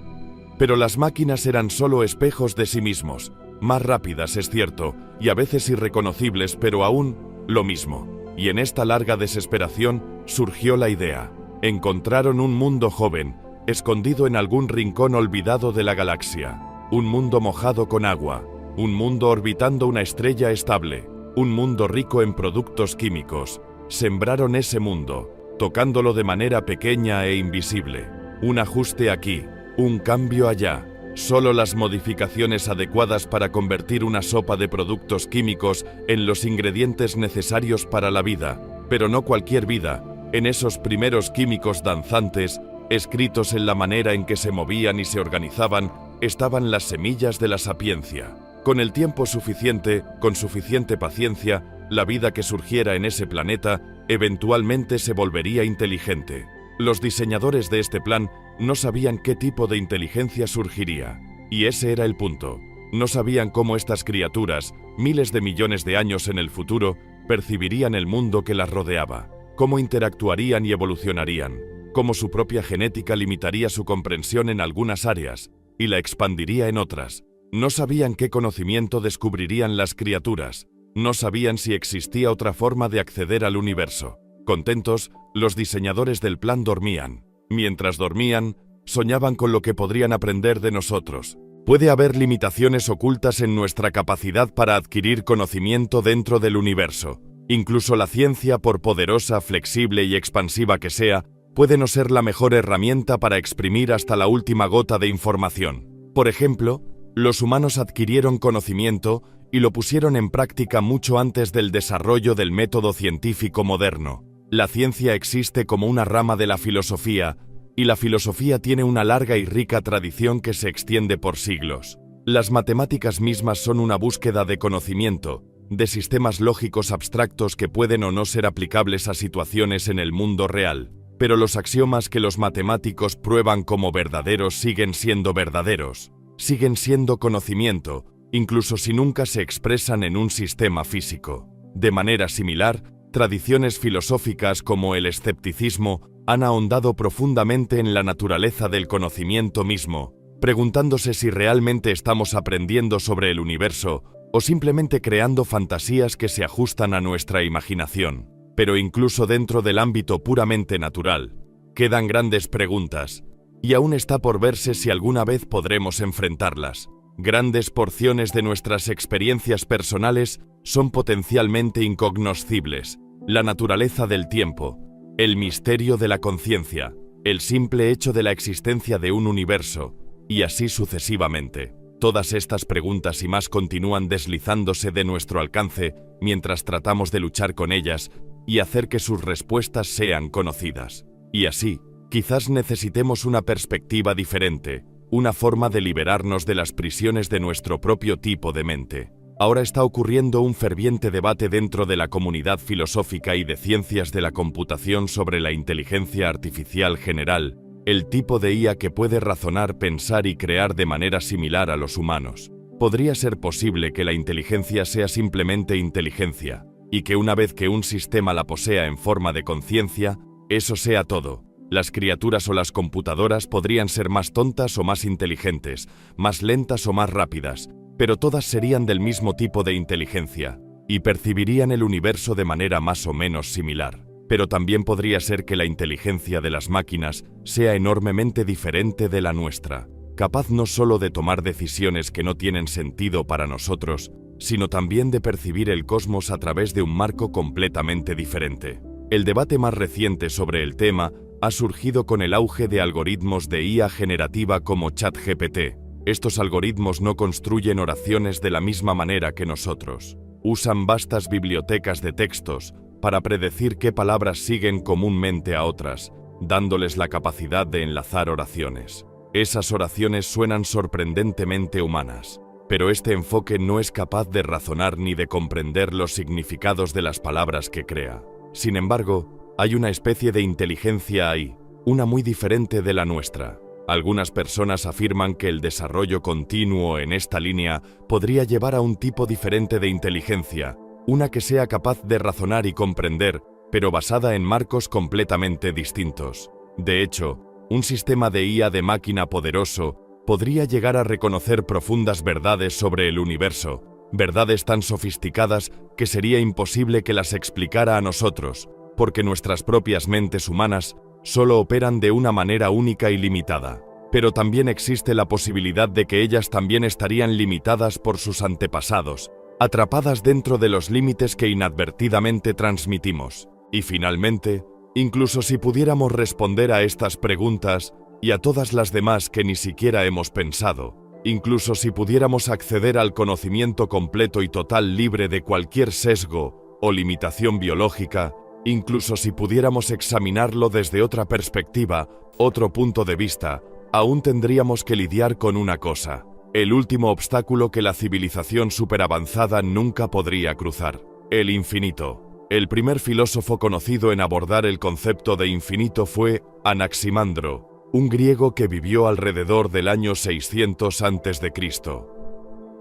Pero las máquinas eran solo espejos de sí mismos, más rápidas es cierto, y a veces irreconocibles, pero aún lo mismo. Y en esta larga desesperación surgió la idea. Encontraron un mundo joven, escondido en algún rincón olvidado de la galaxia. Un mundo mojado con agua. Un mundo orbitando una estrella estable. Un mundo rico en productos químicos. Sembraron ese mundo, tocándolo de manera pequeña e invisible. Un ajuste aquí, un cambio allá. Solo las modificaciones adecuadas para convertir una sopa de productos químicos en los ingredientes necesarios para la vida. Pero no cualquier vida. En esos primeros químicos danzantes, escritos en la manera en que se movían y se organizaban, estaban las semillas de la sapiencia. Con el tiempo suficiente, con suficiente paciencia, la vida que surgiera en ese planeta eventualmente se volvería inteligente. Los diseñadores de este plan no sabían qué tipo de inteligencia surgiría. Y ese era el punto. No sabían cómo estas criaturas, miles de millones de años en el futuro, percibirían el mundo que las rodeaba. Cómo interactuarían y evolucionarían. Cómo su propia genética limitaría su comprensión en algunas áreas y la expandiría en otras. No sabían qué conocimiento descubrirían las criaturas. No sabían si existía otra forma de acceder al universo. Contentos, los diseñadores del plan dormían. Mientras dormían, soñaban con lo que podrían aprender de nosotros. Puede haber limitaciones ocultas en nuestra capacidad para adquirir conocimiento dentro del universo. Incluso la ciencia, por poderosa, flexible y expansiva que sea, puede no ser la mejor herramienta para exprimir hasta la última gota de información. Por ejemplo, los humanos adquirieron conocimiento y lo pusieron en práctica mucho antes del desarrollo del método científico moderno. La ciencia existe como una rama de la filosofía, y la filosofía tiene una larga y rica tradición que se extiende por siglos. Las matemáticas mismas son una búsqueda de conocimiento, de sistemas lógicos abstractos que pueden o no ser aplicables a situaciones en el mundo real. Pero los axiomas que los matemáticos prueban como verdaderos siguen siendo verdaderos. Siguen siendo conocimiento, incluso si nunca se expresan en un sistema físico. De manera similar, tradiciones filosóficas como el escepticismo han ahondado profundamente en la naturaleza del conocimiento mismo, preguntándose si realmente estamos aprendiendo sobre el universo o simplemente creando fantasías que se ajustan a nuestra imaginación. Pero incluso dentro del ámbito puramente natural, quedan grandes preguntas, y aún está por verse si alguna vez podremos enfrentarlas. Grandes porciones de nuestras experiencias personales son potencialmente incognoscibles. La naturaleza del tiempo, el misterio de la conciencia, el simple hecho de la existencia de un universo, y así sucesivamente. Todas estas preguntas y más continúan deslizándose de nuestro alcance mientras tratamos de luchar con ellas y hacer que sus respuestas sean conocidas. Y así, quizás necesitemos una perspectiva diferente, una forma de liberarnos de las prisiones de nuestro propio tipo de mente. Ahora está ocurriendo un ferviente debate dentro de la comunidad filosófica y de ciencias de la computación sobre la inteligencia artificial general, el tipo de IA que puede razonar, pensar y crear de manera similar a los humanos. Podría ser posible que la inteligencia sea simplemente inteligencia, y que una vez que un sistema la posea en forma de conciencia, eso sea todo. Las criaturas o las computadoras podrían ser más tontas o más inteligentes, más lentas o más rápidas, pero todas serían del mismo tipo de inteligencia, y percibirían el universo de manera más o menos similar. Pero también podría ser que la inteligencia de las máquinas sea enormemente diferente de la nuestra, capaz no solo de tomar decisiones que no tienen sentido para nosotros, sino también de percibir el cosmos a través de un marco completamente diferente. El debate más reciente sobre el tema ha surgido con el auge de algoritmos de IA generativa como ChatGPT. Estos algoritmos no construyen oraciones de la misma manera que nosotros. Usan vastas bibliotecas de textos para predecir qué palabras siguen comúnmente a otras, dándoles la capacidad de enlazar oraciones. Esas oraciones suenan sorprendentemente humanas, pero este enfoque no es capaz de razonar ni de comprender los significados de las palabras que crea. Sin embargo, hay una especie de inteligencia ahí, una muy diferente de la nuestra. Algunas personas afirman que el desarrollo continuo en esta línea podría llevar a un tipo diferente de inteligencia, una que sea capaz de razonar y comprender, pero basada en marcos completamente distintos. De hecho, un sistema de IA de máquina poderoso podría llegar a reconocer profundas verdades sobre el universo, verdades tan sofisticadas que sería imposible que las explicara a nosotros, porque nuestras propias mentes humanas solo operan de una manera única y limitada. Pero también existe la posibilidad de que ellas también estarían limitadas por sus antepasados, atrapadas dentro de los límites que inadvertidamente transmitimos. Y finalmente, incluso si pudiéramos responder a estas preguntas y a todas las demás que ni siquiera hemos pensado, incluso si pudiéramos acceder al conocimiento completo y total libre de cualquier sesgo o limitación biológica, incluso si pudiéramos examinarlo desde otra perspectiva, otro punto de vista, aún tendríamos que lidiar con una cosa: el último obstáculo que la civilización superavanzada nunca podría cruzar: el infinito. El primer filósofo conocido en abordar el concepto de infinito fue Anaximandro, un griego que vivió alrededor del año 600 a.C.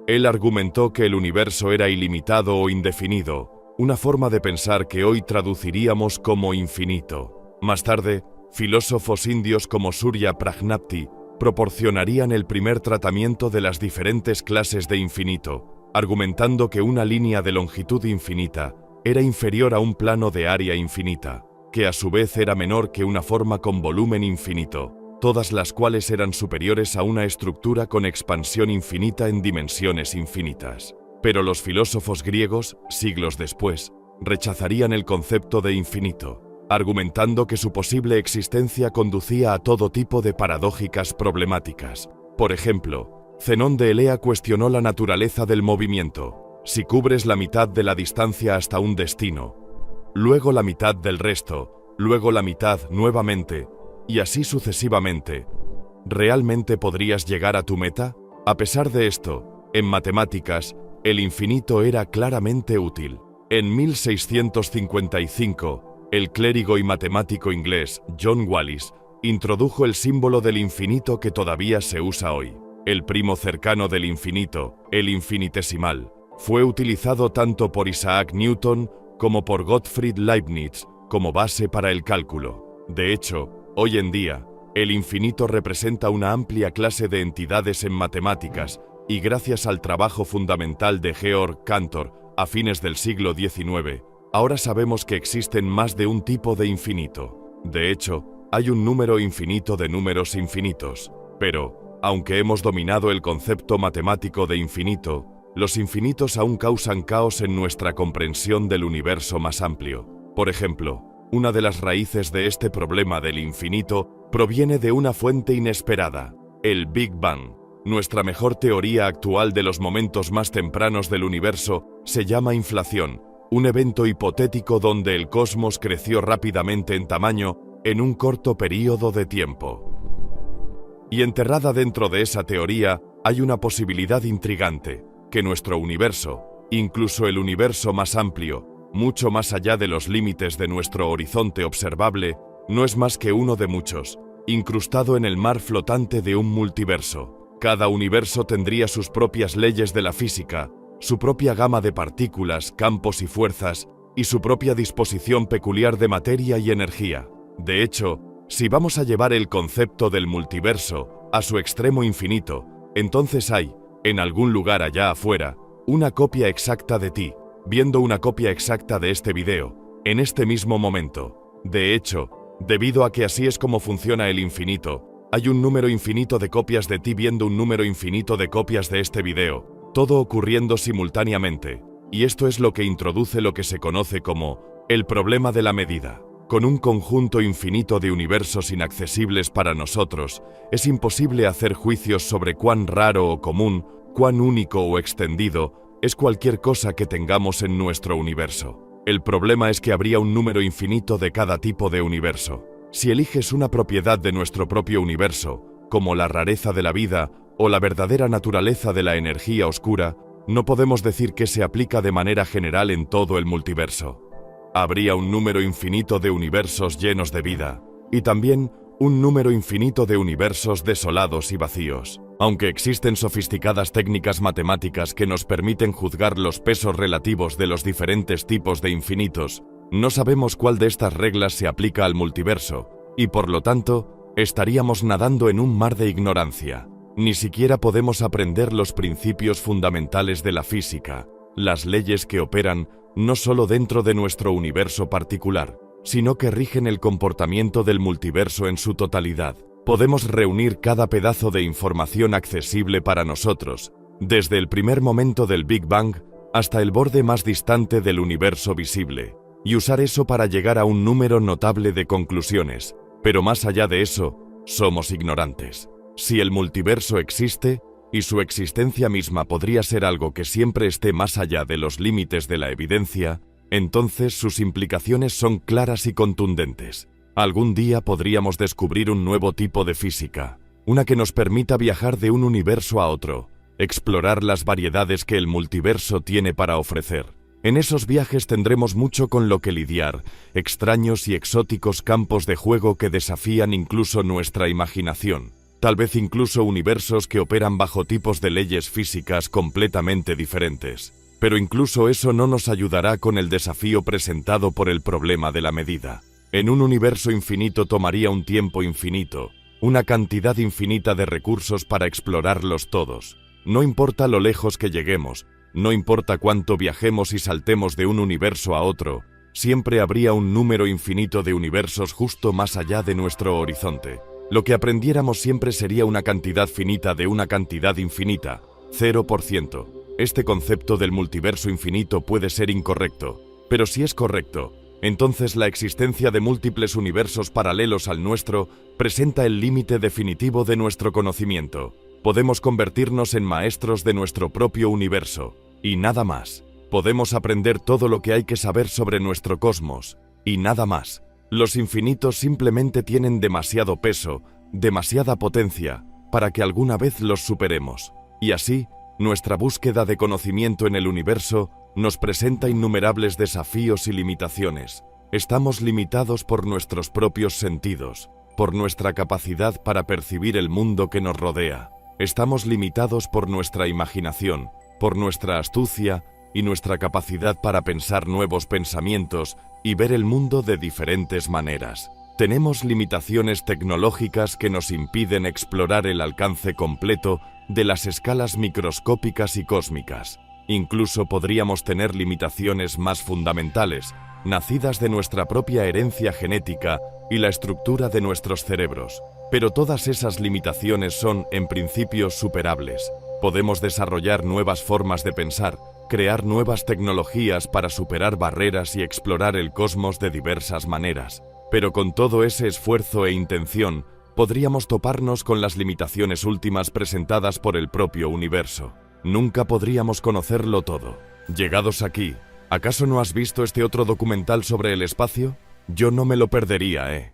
Él argumentó que el universo era ilimitado o indefinido, una forma de pensar que hoy traduciríamos como infinito. Más tarde, filósofos indios como Surya Prajnapti proporcionarían el primer tratamiento de las diferentes clases de infinito, argumentando que una línea de longitud infinita era inferior a un plano de área infinita, que a su vez era menor que una forma con volumen infinito, todas las cuales eran superiores a una estructura con expansión infinita en dimensiones infinitas. Pero los filósofos griegos, siglos después, rechazarían el concepto de infinito, argumentando que su posible existencia conducía a todo tipo de paradójicas problemáticas. Por ejemplo, Zenón de Elea cuestionó la naturaleza del movimiento. Si cubres la mitad de la distancia hasta un destino, luego la mitad del resto, luego la mitad nuevamente, y así sucesivamente, ¿realmente podrías llegar a tu meta? A pesar de esto, en matemáticas, el infinito era claramente útil. En 1655, el clérigo y matemático inglés John Wallis introdujo el símbolo del infinito que todavía se usa hoy. El primo cercano del infinito, el infinitesimal, fue utilizado tanto por Isaac Newton como por Gottfried Leibniz como base para el cálculo. De hecho, hoy en día, el infinito representa una amplia clase de entidades en matemáticas, y gracias al trabajo fundamental de Georg Cantor a fines del siglo XIX, ahora sabemos que existen más de un tipo de infinito. De hecho, hay un número infinito de números infinitos. Pero, aunque hemos dominado el concepto matemático de infinito, los infinitos aún causan caos en nuestra comprensión del universo más amplio. Por ejemplo, una de las raíces de este problema del infinito proviene de una fuente inesperada: el Big Bang. Nuestra mejor teoría actual de los momentos más tempranos del universo se llama inflación, un evento hipotético donde el cosmos creció rápidamente en tamaño en un corto período de tiempo. Y enterrada dentro de esa teoría hay una posibilidad intrigante: que nuestro universo, incluso el universo más amplio, mucho más allá de los límites de nuestro horizonte observable, no es más que uno de muchos, incrustado en el mar flotante de un multiverso. Cada universo tendría sus propias leyes de la física, su propia gama de partículas, campos y fuerzas, y su propia disposición peculiar de materia y energía. De hecho, si vamos a llevar el concepto del multiverso a su extremo infinito, entonces hay, en algún lugar allá afuera, una copia exacta de ti, viendo una copia exacta de este video, en este mismo momento. De hecho, debido a que así es como funciona el infinito, hay un número infinito de copias de ti viendo un número infinito de copias de este video, todo ocurriendo simultáneamente. Y esto es lo que introduce lo que se conoce como el problema de la medida. Con un conjunto infinito de universos inaccesibles para nosotros, es imposible hacer juicios sobre cuán raro o común, cuán único o extendido es cualquier cosa que tengamos en nuestro universo. El problema es que habría un número infinito de cada tipo de universo. Si eliges una propiedad de nuestro propio universo, como la rareza de la vida o la verdadera naturaleza de la energía oscura, no podemos decir que se aplica de manera general en todo el multiverso. Habría un número infinito de universos llenos de vida, y también un número infinito de universos desolados y vacíos. Aunque existen sofisticadas técnicas matemáticas que nos permiten juzgar los pesos relativos de los diferentes tipos de infinitos, no sabemos cuál de estas reglas se aplica al multiverso, y por lo tanto, estaríamos nadando en un mar de ignorancia. Ni siquiera podemos aprender los principios fundamentales de la física, las leyes que operan no solo dentro de nuestro universo particular, sino que rigen el comportamiento del multiverso en su totalidad. Podemos reunir cada pedazo de información accesible para nosotros, desde el primer momento del Big Bang hasta el borde más distante del universo visible, y usar eso para llegar a un número notable de conclusiones. Pero más allá de eso, somos ignorantes. Si el multiverso existe, y su existencia misma podría ser algo que siempre esté más allá de los límites de la evidencia, entonces sus implicaciones son claras y contundentes. Algún día podríamos descubrir un nuevo tipo de física, una que nos permita viajar de un universo a otro, explorar las variedades que el multiverso tiene para ofrecer. En esos viajes tendremos mucho con lo que lidiar, extraños y exóticos campos de juego que desafían incluso nuestra imaginación. Tal vez incluso universos que operan bajo tipos de leyes físicas completamente diferentes. Pero incluso eso no nos ayudará con el desafío presentado por el problema de la medida. En un universo infinito tomaría un tiempo infinito, una cantidad infinita de recursos para explorarlos todos. No importa lo lejos que lleguemos, no importa cuánto viajemos y saltemos de un universo a otro, siempre habría un número infinito de universos justo más allá de nuestro horizonte. Lo que aprendiéramos siempre sería una cantidad finita de una cantidad infinita, 0%. Este concepto del multiverso infinito puede ser incorrecto, pero si es correcto, entonces la existencia de múltiples universos paralelos al nuestro presenta el límite definitivo de nuestro conocimiento. Podemos convertirnos en maestros de nuestro propio universo, y nada más. Podemos aprender todo lo que hay que saber sobre nuestro cosmos, y nada más. Los infinitos simplemente tienen demasiado peso, demasiada potencia, para que alguna vez los superemos. Y así, nuestra búsqueda de conocimiento en el universo nos presenta innumerables desafíos y limitaciones. Estamos limitados por nuestros propios sentidos, por nuestra capacidad para percibir el mundo que nos rodea. Estamos limitados por nuestra imaginación, por nuestra astucia y nuestra capacidad para pensar nuevos pensamientos y ver el mundo de diferentes maneras. Tenemos limitaciones tecnológicas que nos impiden explorar el alcance completo de las escalas microscópicas y cósmicas. Incluso podríamos tener limitaciones más fundamentales, nacidas de nuestra propia herencia genética y la estructura de nuestros cerebros. Pero todas esas limitaciones son, en principio, superables. Podemos desarrollar nuevas formas de pensar, crear nuevas tecnologías para superar barreras y explorar el cosmos de diversas maneras. Pero con todo ese esfuerzo e intención, podríamos toparnos con las limitaciones últimas presentadas por el propio universo. Nunca podríamos conocerlo todo. Llegados aquí, ¿acaso no has visto este otro documental sobre el espacio? Yo no me lo perdería,